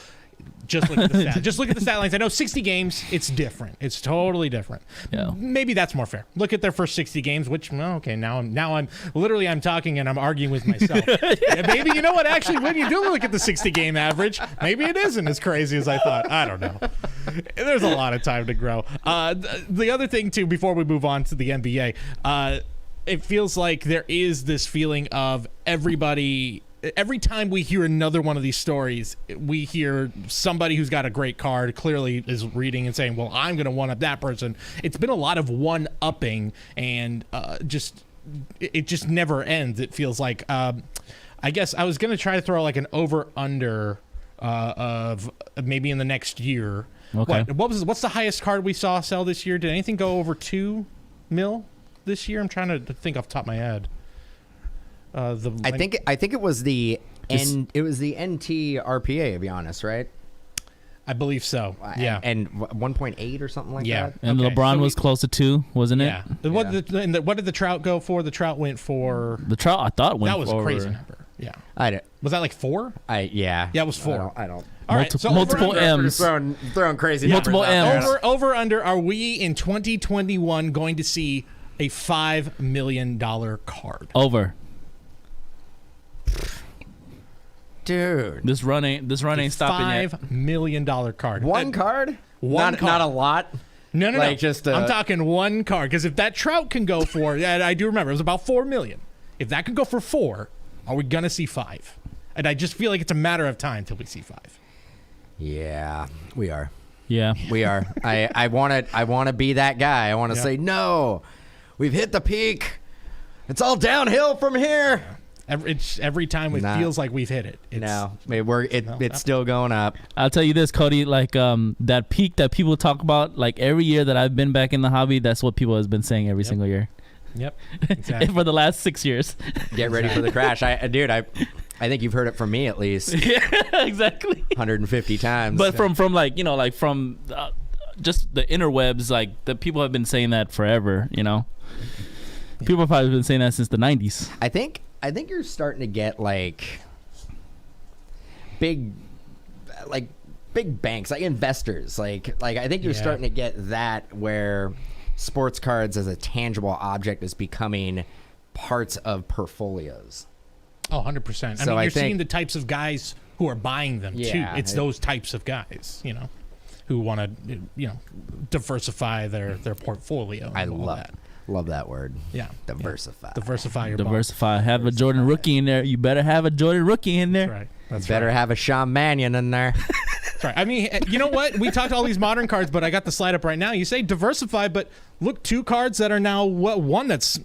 Just look at the stats. Just look at the stat lines. I know 60 games, it's different. It's totally different. Yeah. Maybe that's more fair. Look at their first 60 games, which okay, now I'm talking and I'm arguing with myself. Yeah, maybe you know what? Actually, when you do look at the 60 game average, maybe it isn't as crazy as I thought. I don't know. There's a lot of time to grow. The other thing too, before we move on to the NBA, it feels like there is this feeling of everybody. Every time we hear another one of these stories, we hear somebody who's got a great card clearly is reading and saying, well, I'm going to one-up that person. It's been a lot of one-upping, and it just never ends, it feels like. I guess I was going to try to throw like an over-under of maybe in the next year. Okay. What's the highest card we saw sell this year? Did anything go over 2 mil this year? I'm trying to think off the top of my head. I think it was the NT RPA, to be honest, right? I believe so. Yeah, and 1.8 or something like that. And okay. LeBron was close to 2, wasn't it? Yeah. What did the Trout go for? The Trout went for. The Trout, I thought went. That was for a crazy number. Yeah. Was that like 4? Yeah. Yeah, it was 4. I don't. All right, so multiple M's. Throwing crazy multiple numbers M's. Over under. Are we in 2021 going to see a $5 million card? Over. Dude, this run ain't stopping yet. $5 million card. One card? One card. Not a lot. No. Like just I'm talking one card, because if that Trout can go for, and I do remember it was about $4 million. If that can go for 4, are we gonna see 5? And I just feel like it's a matter of time till we see 5. Yeah, we are. Yeah, we are. I want to be that guy. I want to say no. We've hit the peak. It's all downhill from here. Every time it feels like we've hit it. It's still going up. I'll tell you this, Cody. Like that peak that people talk about, like every year that I've been back in the hobby, that's what people has been saying every single year. Yep, exactly. For the last 6 years. Get ready for the crash, I think you've heard it from me at least. Yeah, exactly. 150 times. But from from just the interwebs, like the people have been saying that forever. People have probably been saying that since the 90s. I think you're starting to get like big banks, like investors. Like I think you're starting to get that where sports cards as a tangible object is becoming parts of portfolios. Oh, 100%. I mean, you're seeing the types of guys who are buying them too. It's those types of guys, who want to, diversify their portfolio. I love that word. Yeah, diversify. Yeah. Diversify your diversify. Have a Jordan rookie in there. You better have a Jordan rookie in there. That's right. That's better have a Sean Mannion in there. That's right. I mean, you know what? We talked all these modern cards, but I got the slide up right now. You say diversify, but look, 2 cards that are now one that's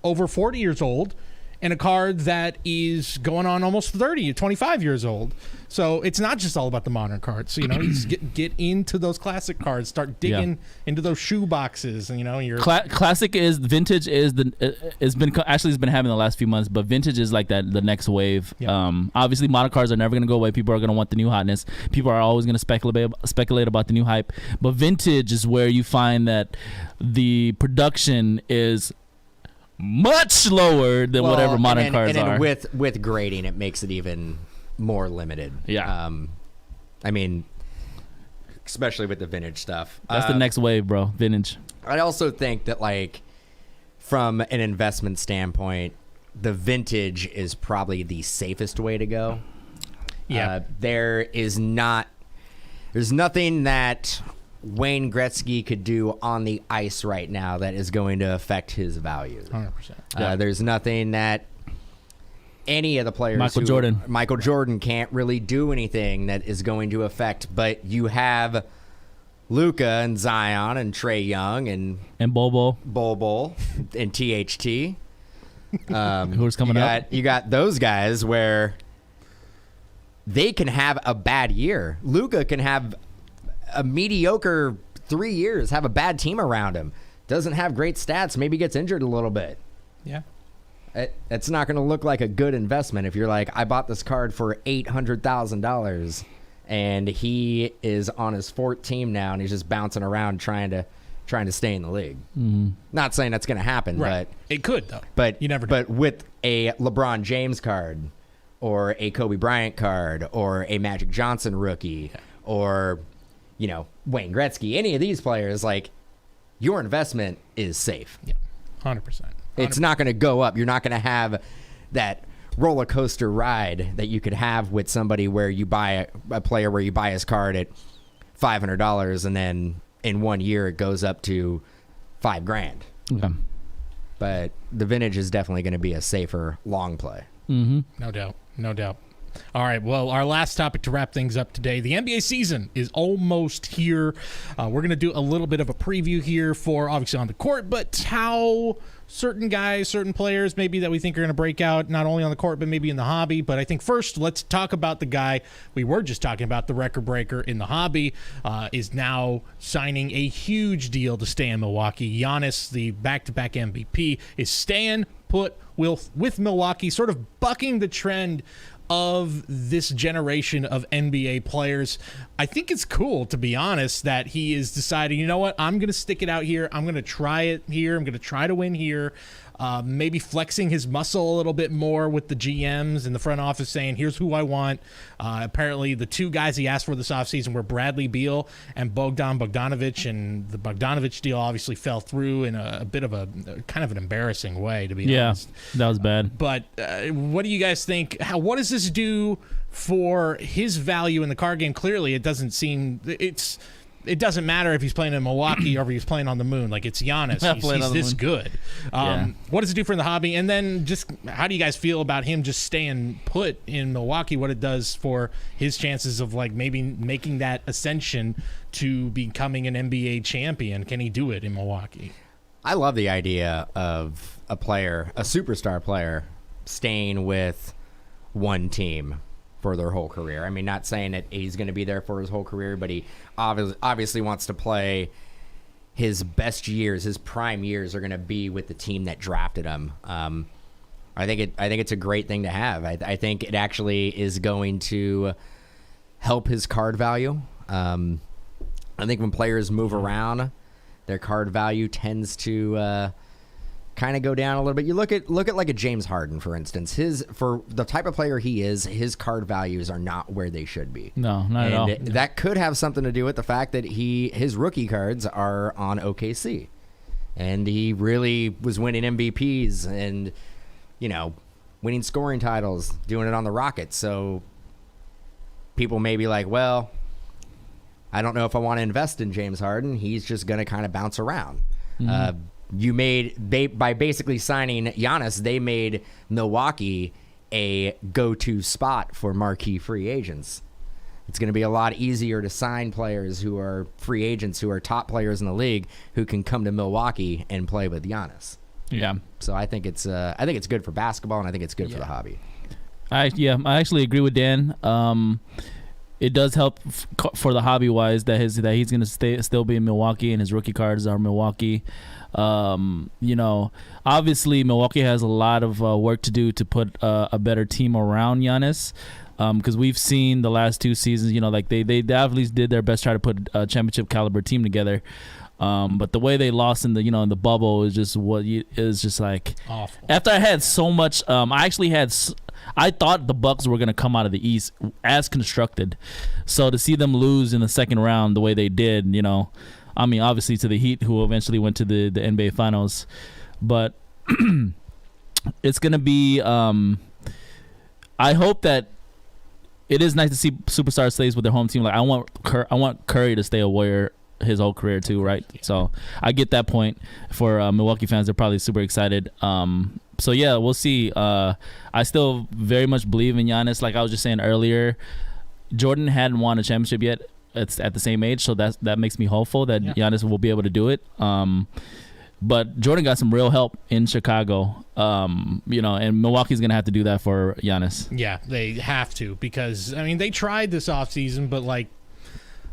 over 40 years old, and a card that is going on almost 30, 25 years old. So it's not just all about the modern cards. So, you just get into those classic cards, start digging into those shoe boxes, and your classic is vintage is it's been having the last few months, but vintage is like that the next wave. Obviously modern cards are never going to go away. People are going to want the new hotness. People are always going to speculate about the new hype, but vintage is where you find that the production is much lower than whatever modern cards are. And with grading, it makes it even more limited. Yeah. I mean, especially with the vintage stuff. That's the next wave, bro. Vintage. I also think that, like, from an investment standpoint, the vintage is probably the safest way to go. Yeah. There's nothing that Wayne Gretzky could do on the ice right now that is going to affect his value. 100%. There's nothing that any of the players Michael Jordan can't really do anything that is going to affect, but you have Luka and Zion and Trae Young and Bol and THT. Who's coming up? You got those guys where they can have a bad year. Luka can have a mediocre 3 years, have a bad team around him, doesn't have great stats, maybe gets injured a little bit. Yeah. It's not going to look like a good investment if you're like, I bought this card for $800,000 and he is on his 4th team now and he's just bouncing around trying to stay in the league. Mm-hmm. Not saying that's going to happen, right. But it could though. But you never. But with a LeBron James card, or a Kobe Bryant card, or a Magic Johnson rookie, or Wayne Gretzky, any of these players, like, your investment is safe. Yeah, 100%. It's not going to go up. You're not going to have that roller coaster ride that you could have with somebody where you buy a player where you buy his card at $500 and then in 1 year it goes up to $5,000. Okay. But the vintage is definitely going to be a safer long play. Mm-hmm. No doubt. All right, well, our last topic to wrap things up today. The NBA season is almost here. We're going to do a little bit of a preview here for, obviously, on the court, but how certain guys, certain players maybe that we think are going to break out, not only on the court, but maybe in the hobby. But I think first, let's talk about the guy we were just talking about, the record breaker in the hobby, is now signing a huge deal to stay in Milwaukee. Giannis, the back-to-back MVP, is staying put with Milwaukee, sort of bucking the trend of this generation of NBA players. I think it's cool, to be honest, that he is deciding, you know what, I'm going to stick it out here. I'm going to try it here. I'm going to try to win here. Maybe flexing his muscle a little bit more with the GMs in the front office, saying, here's who I want. Apparently, the 2 guys he asked for this offseason were Bradley Beal and Bogdanovich, and the Bogdanovich deal obviously fell through in a bit of a kind of an embarrassing way, to be honest. Yeah, that was bad. But what do you guys think? What does this do for his value in the card game? Clearly, it doesn't seem it doesn't matter if he's playing in Milwaukee or if he's playing on the moon. Like, it's Giannis. He's this good. What does it do for the hobby? And then just how do you guys feel about him just staying put in Milwaukee, what it does for his chances of, like, maybe making that ascension to becoming an NBA champion? Can he do it in Milwaukee? I love the idea of a superstar player, staying with one team for their whole career. I mean, not saying that he's going to be there for his whole career, but he obviously wants to play his best years. His prime years are going to be with the team that drafted him. I think it's a great thing to have. I think it actually is going to help his card value. I think when players move around, their card value tends to kind of go down a little bit. You look at like a James Harden, for instance. For the type of player he is, his card values are not where they should be. No, not at all. That could have something to do with the fact that his rookie cards are on OKC, and he really was winning MVPs and winning scoring titles, doing it on the Rockets. So people may be like, well, I don't know if I want to invest in James Harden. He's just going to kind of bounce around. By basically signing Giannis, they made Milwaukee a go-to spot for marquee free agents. It's going to be a lot easier to sign players who are free agents, who are top players in the league, who can come to Milwaukee and play with Giannis. Yeah. So I think it's good for basketball, and I think it's good for the hobby. I actually agree with Dan. It does help for the hobby wise that he's going to still be in Milwaukee, and his rookie cards are Milwaukee. Obviously Milwaukee has a lot of work to do to put a better team around Giannis. Because we've seen the last 2 seasons, they definitely did their best to try to put a championship caliber team together. But the way they lost in the in the bubble is just like awful. After I had so much, I thought the Bucks were gonna come out of the East as constructed. So to see them lose in the second round the way they did, obviously to the Heat, who eventually went to the NBA Finals, but it's gonna be. I hope that. It is nice to see superstars stays with their home team. Like I want Curry to stay a Warrior his whole career too, right? So I get that point. For Milwaukee fans, they're probably super excited. So yeah, we'll see. I still very much believe in Giannis. Like I was just saying earlier, Jordan hadn't won a championship yet. It's at the same age, so that makes me hopeful that Giannis will be able to do it. But Jordan got some real help in Chicago, and Milwaukee's going to have to do that for Giannis. Yeah, they have to because, they tried this offseason, but,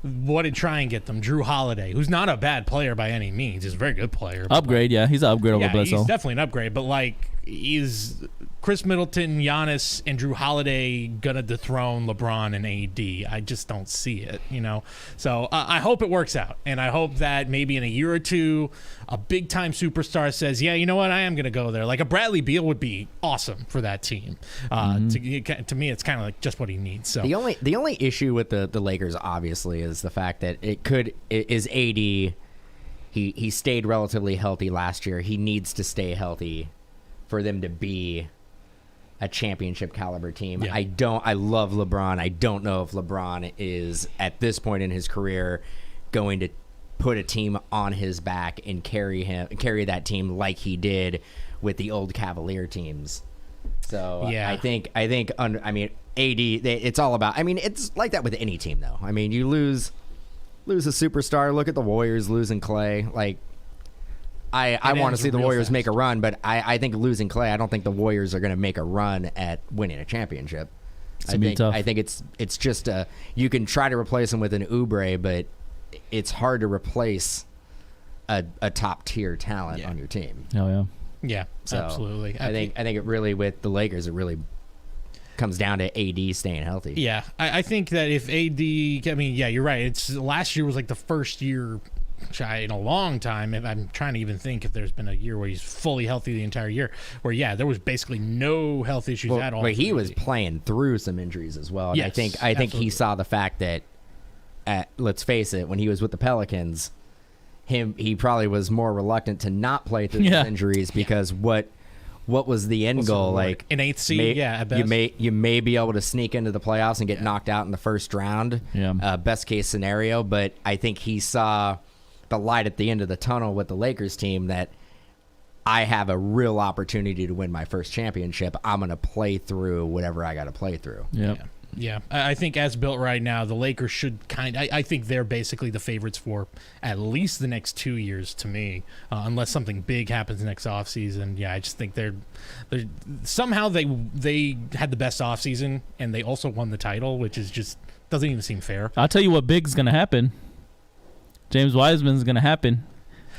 what did try and get them? Drew Holiday, who's not a bad player by any means. He's a very good player. Upgrade, yeah. He's an upgrade over Bledsoe. He's definitely an upgrade, but, is Chris Middleton, Giannis, and Drew Holiday going to dethrone LeBron and AD? I just don't see it, So I hope it works out, and I hope that maybe in a year or two, a big-time superstar says, yeah, you know what, I am going to go there. Like a Bradley Beal would be awesome for that team. To me, it's kind of like just what he needs. So the only issue with the Lakers, obviously, is the fact that it is AD. He stayed relatively healthy last year. He needs to stay healthy for them to be a championship caliber team. Yeah. I love LeBron. I don't know if LeBron is at this point in his career going to put a team on his back and carry that team like he did with the old Cavalier teams. So yeah. I think AD, it's all about, it's like that with any team though. You lose a superstar. Look at the Warriors losing Clay. I want to see the Warriors make a run, but I think losing Clay, I don't think the Warriors are going to make a run at winning a championship. I think it's just you can try to replace him with an Oubre, but it's hard to replace a top tier talent on your team. Oh yeah, yeah, so absolutely. I think it really, with the Lakers, it really comes down to AD staying healthy. Yeah, I think that if AD, you're right. It's last year was like the first year in a long time. I'm trying to even think if there's been a year where he's fully healthy the entire year, where there was basically no health issues at all. But he was playing through some injuries as well. And yes, I think he saw the fact that, let's face it, when he was with the Pelicans, he probably was more reluctant to not play through those injuries because what was the end goal? Like an 8th seed, at best. You may be able to sneak into the playoffs and get knocked out in the first round. Yeah. Best case scenario, but I think he saw the light at the end of the tunnel with the Lakers team that I have a real opportunity to win my first championship. I'm going to play through whatever I got to play through. Yep. Yeah. I think as built right now, the Lakers should I think they're basically the favorites for at least the next 2 years to me, unless something big happens next offseason. Yeah, I just think they're somehow they had the best offseason and they also won the title, which is just doesn't even seem fair. I'll tell you what big's going to happen. James Wiseman's going to happen.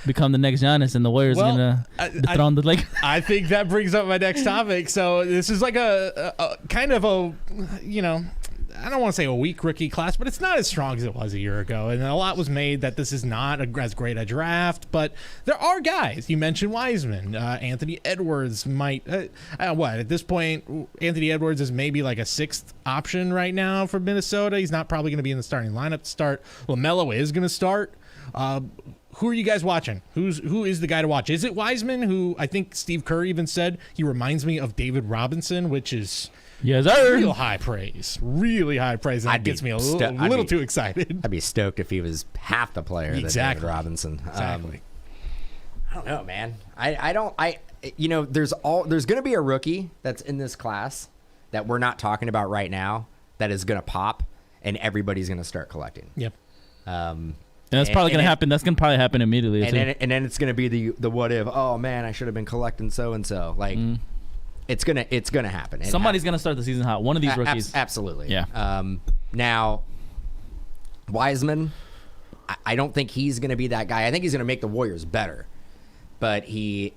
Become the next Giannis, and the Warriors are going to dethrone the Lakers. I think that brings up my next topic. So this is like a kind of a, I don't want to say a weak rookie class, but it's not as strong as it was a year ago. And a lot was made that this is not as great a draft, but there are guys. You mentioned Wiseman. Anthony Edwards might, at this point, Anthony Edwards is maybe like a 6th option right now for Minnesota. He's not probably going to be in the starting lineup to start. LaMelo is going to start. Who are you guys watching? Who is the guy to watch? Is it Wiseman, who I think Steve Kerr even said he reminds me of David Robinson, which is Yes, sir. Real high praise. Really high praise. And that gets me a little too excited. I'd be stoked if he was half the player than David Robinson. Exactly. I don't know, man. There's going to be a rookie that's in this class that we're not talking about right now that is going to pop, and everybody's going to start collecting. Yep. And that's probably going to happen. That's going to probably happen immediately. And then it's going to be the what if. Oh man, I should have been collecting so and so. Like, it's gonna happen. Somebody's going to start the season hot. One of these rookies. Absolutely. Yeah. Now, Wiseman, I don't think he's going to be that guy. I think he's going to make the Warriors better, but he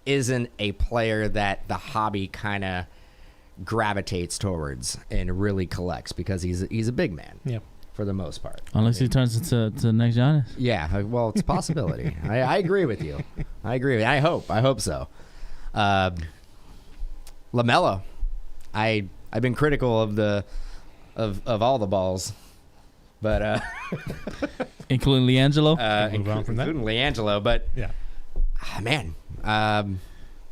isn't a player that the hobby kind of gravitates towards and really collects because he's a big man. Yep. For the most part. Unless he turns into the next Giannis. Yeah, well, it's a possibility. I agree with you. I hope so. LaMelo, I've been critical of all the balls, but including LiAngelo. Including LiAngelo, but yeah, man,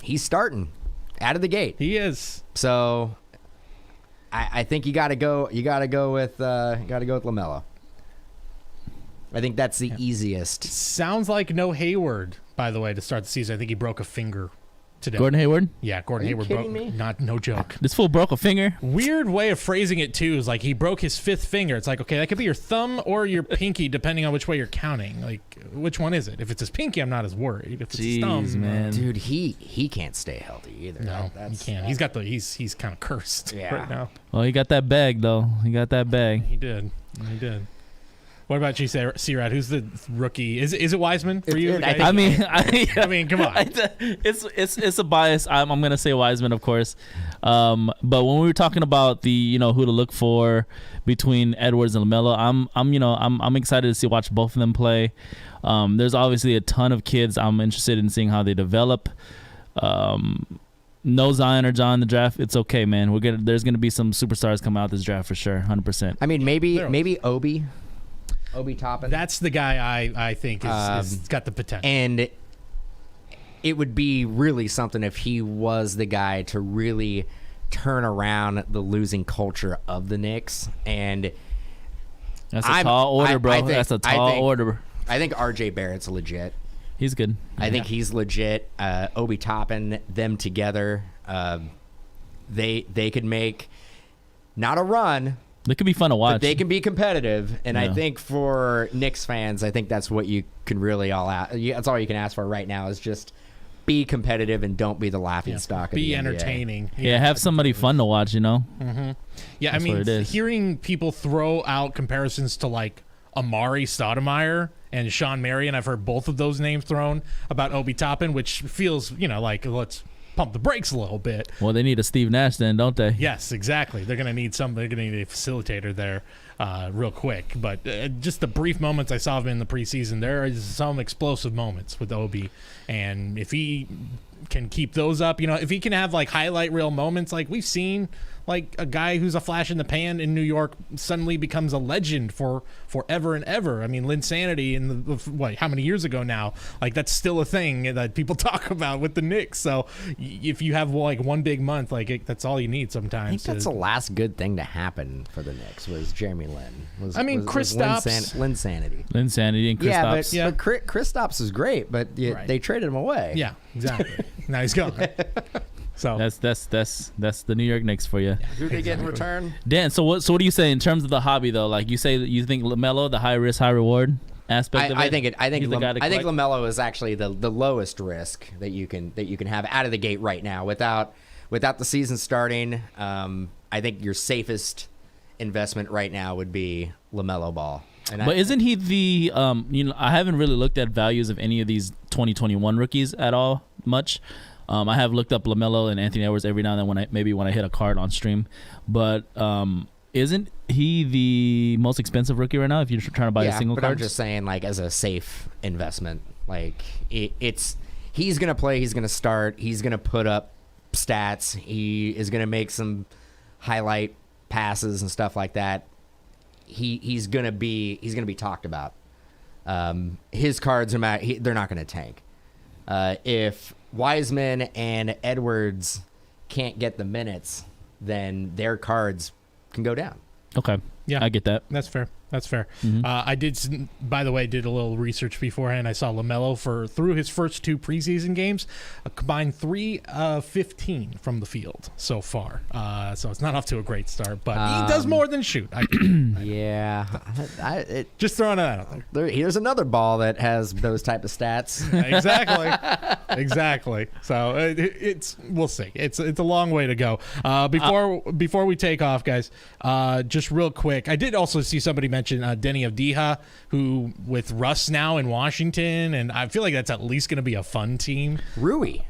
he's starting out of the gate. He is. So I think you got to go with LaMelo. I think that's the easiest. Sounds like no Hayward, by the way, to start the season. I think he broke a finger today. Gordon Hayward? Yeah, Gordon Hayward broke. Me? No joke. This fool broke a finger. Weird way of phrasing it too is like he broke his fifth finger. It's like, okay, that could be your thumb or your pinky, depending on which way you're counting. Like, which one is it? If it's his pinky, I'm not as worried. If it's his thumb, man, dude, he can't stay healthy either. No, he can't. He's got he's kind of cursed right now. Well, he got that bag though. He did. What about you, C-Rad? Who's the rookie? Is it Wiseman for you? I mean, come on. It's a bias. I'm gonna say Wiseman, of course. But when we were talking about the who to look for between Edwards and LaMelo, I'm excited to watch both of them play. There's obviously a ton of kids I'm interested in seeing how they develop. No Zion or John in the draft. It's okay, man. There's gonna be some superstars come out this draft for sure, 100%. I mean, maybe Obi Toppin. That's the guy I think is got the potential. And it would be really something if he was the guy to really turn around the losing culture of the Knicks. And that's a tall order, bro. That's a tall order. I think RJ Barrett's legit. He's good. I think he's legit. Obi Toppin, them together, they could make not a run. They could be fun to watch. But they can be competitive, and I think for Knicks fans, I think that's what you can really that's all you can ask for right now is just be competitive and don't be the laughing stock. Be entertaining. Yeah, have somebody fun to watch. Mm-hmm. Yeah, that's I mean, hearing people throw out comparisons to like Amari Stoudemire and Sean Marion, I've heard both of those names thrown about Obi Toppin, which feels like let's pump the brakes a little bit. Well, they need a Steve Nash then, don't they? Yes, exactly. They're going to need a facilitator there real quick. But just the brief moments I saw of him in the preseason, there is some explosive moments with Obi. And if he can keep those up, if he can have like highlight reel moments like we've seen, like a guy who's a flash in the pan in New York suddenly becomes a legend for forever and ever. I mean, Linsanity how many years ago now? Like that's still a thing that people talk about with the Knicks. So if you have like one big month, that's all you need sometimes. I think that's the last good thing to happen for the Knicks was Jeremy Lin. Kristaps. Linsanity. Linsanity and Kristaps. But Kristaps is great, but they traded him away. Yeah, exactly. Now he's gone. So that's the New York Knicks for you. Yeah, who they get in return? Dan, so what do you say in terms of the hobby though? Like you say that you think LaMelo, the high risk, high reward aspect of it? I think LaMelo is actually the lowest risk that you can have out of the gate right now without the season starting. I think your safest investment right now would be LaMelo Ball. But isn't he the I haven't really looked at values of any of these 2021 rookies at all much. I have looked up LaMelo and Anthony Edwards every now and then when I hit a card on stream, but isn't he the most expensive rookie right now if you're trying to buy a single card? I'm just saying, like, as a safe investment, like he's gonna play, he's gonna start, he's gonna put up stats, he is gonna make some highlight passes and stuff like that. He's gonna be talked about. His cards they're not gonna tank. If Wiseman and Edwards can't get the minutes then their cards can go down. Okay. Yeah, I get that. That's fair. That's fair. Mhm. I did, by the way, did a little research beforehand. I saw LaMelo through his first 2 preseason games, a combined 3 of 15 from the field so far. So it's not off to a great start, but he does more than shoot. Yeah. Just throwing it out there. Here's another ball that has those type of stats. Exactly. So it's we'll see. It's a long way to go. Before we take off, guys, just real quick, I did also see somebody mention Denny Avdija, who with Russ now in Washington, and I feel like that's at least going to be a fun team. Rui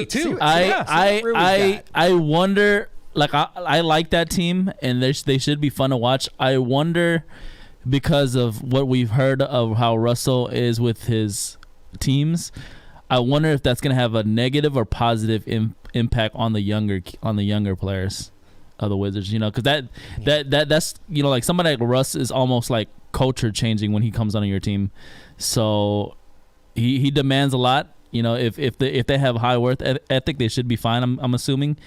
too. I wonder. Like I like that team, and they should be fun to watch. I wonder, because of what we've heard of how Russell is with his teams, I wonder if that's going to have a negative or positive impact on the younger players of the Wizards. You know, because that's you know, like somebody like Russ is almost like culture changing when he comes onto your team. So he demands a lot. You know, if they have high worth ethic, they should be fine. I'm assuming,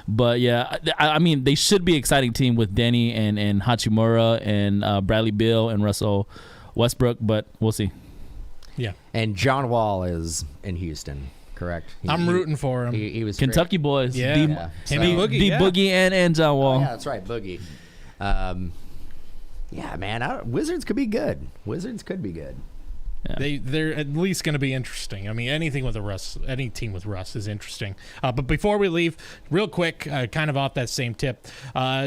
but yeah, I mean they should be an exciting team with Danny and Hachimura and Bradley Beal and Russell Westbrook. But we'll see. Yeah, and John Wall is in Houston, correct? I'm rooting for him. He was Kentucky great. boys. Yeah, D Boogie, Boogie and John Wall. Oh, yeah, that's right, Boogie. Yeah, man, Wizards could be good. Yeah. They're at least going to be interesting. I mean, any team with Russ is interesting. But before we leave, real quick, kind of off that same tip,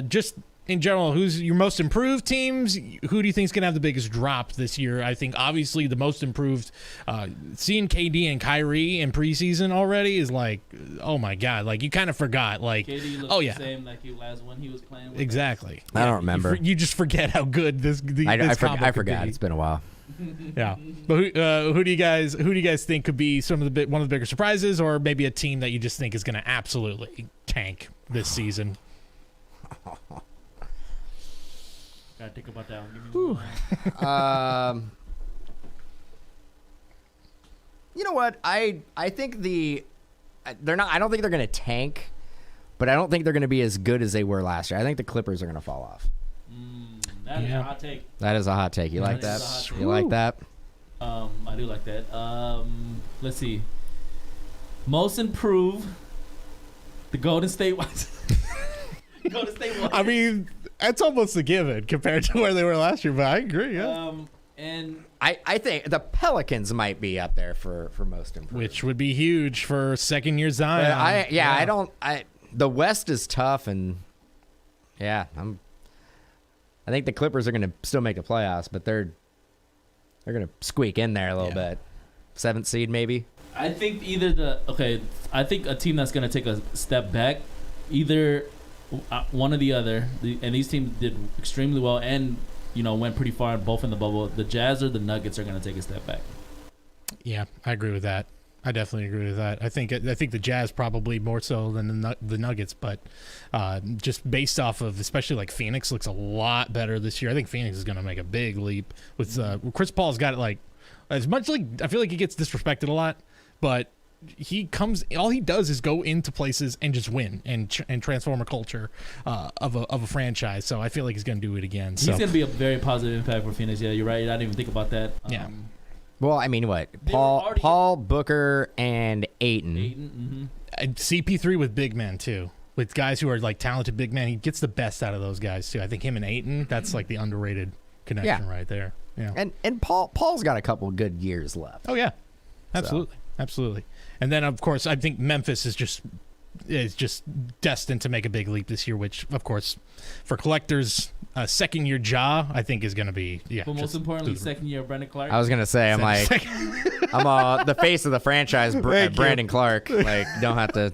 just in general, who's your most improved teams? Who do you think is going to have the biggest drop this year? I think obviously the most improved, seeing KD and Kyrie in preseason already is like, oh my god, like you kind of forgot, like, KD looked the same like he was when he was playing with exactly. I don't remember. You just forget how good this. I forgot. It's been a while. Yeah, but who do you guys think could be one of the bigger surprises, or maybe a team that you just think is going to absolutely tank this season? Gotta think about that one. You know what? I think they're not. I don't think they're going to tank, but I don't think they're going to be as good as they were last year. I think the Clippers are going to fall off. That is a hot take. That is a hot take. You like that? You like that? I do like that. Let's see. Most improved, the Golden State Warriors. I mean, that's almost a given compared to where they were last year, but I agree. Yeah. And I think the Pelicans might be up there for most improved, which would be huge for second year Zion. The West is tough, and I think the Clippers are going to still make the playoffs, but they're going to squeak in there a little bit. 7th seed maybe. I think I think a team that's going to take a step back, either one or the other, and these teams did extremely well and, you know, went pretty far both in the bubble. The Jazz or the Nuggets are going to take a step back. Yeah, I agree with that. I definitely agree with that. I think the Jazz probably more so than the Nuggets, but just based off of, especially like Phoenix looks a lot better this year. I think Phoenix is going to make a big leap with Chris Paul's got it, like as much, like I feel like he gets disrespected a lot, but all he does is go into places and just win and transform a culture of a franchise. So I feel like he's going to do it again. He's going to be a very positive impact for Phoenix. Yeah, you're right. I didn't even think about that. Yeah. Well, I mean, what? Paul, Booker, and Ayton. And CP3 with big men, too. With guys who are, like, talented big men. He gets the best out of those guys, too. I think him and Ayton, that's, like, the underrated connection right there. Yeah. And Paul's got a couple good years left. Oh, yeah. Absolutely. Absolutely. And then, of course, I think Memphis is just destined to make a big leap this year, which, of course, for collectors, second-year Ja, I think is going to be, But most importantly, second-year Brandon Clark. I was going to say, I'm the face of the franchise, Brandon Clark. Like, don't have to,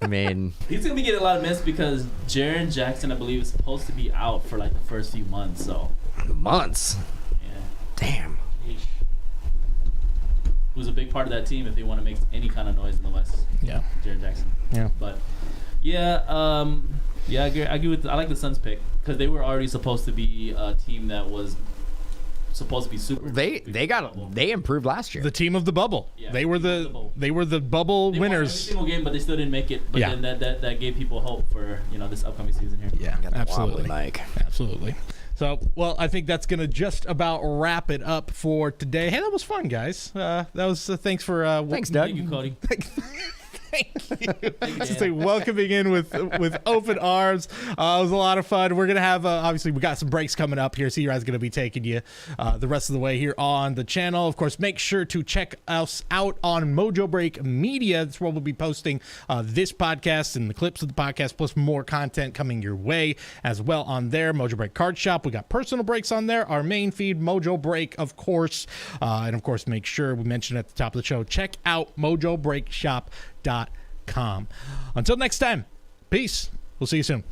I mean. He's going to be getting a lot of minutes because Jaren Jackson, I believe, is supposed to be out for, like, the first few months, so. Months? Yeah. Damn. Who's a big part of that team if they want to make any kind of noise in the West. Yeah. Jaren Jackson. Yeah. But, I agree with. I like the Suns pick because they were already supposed to be a team that was supposed to be super. They improved last year. The team of the bubble. Yeah, they were the bubble they winners. won every single game, but they still didn't make it. But Yeah. then that gave people hope for this upcoming season here. Yeah, Got the absolutely, wobbly mic. absolutely. So, well, I think that's gonna just about wrap it up for today. Hey, that was fun, guys. That was thanks for Thanks, Doug. Thank you, Cody. Thank you. Just say welcoming in with open arms. It was a lot of fun. We're gonna have obviously we got some breaks coming up here. C-Rad's gonna be taking you the rest of the way here on the channel. Of course, make sure to check us out on Mojobreak Media. That's where we'll be posting this podcast and the clips of the podcast, plus more content coming your way as well on there. Mojobreak Card Shop. We got personal breaks on there. Our main feed, Mojobreak, of course, and of course, make sure we mention at the top of the show. Check out Mojobreakshop.com. Until next time, peace. We'll see you soon.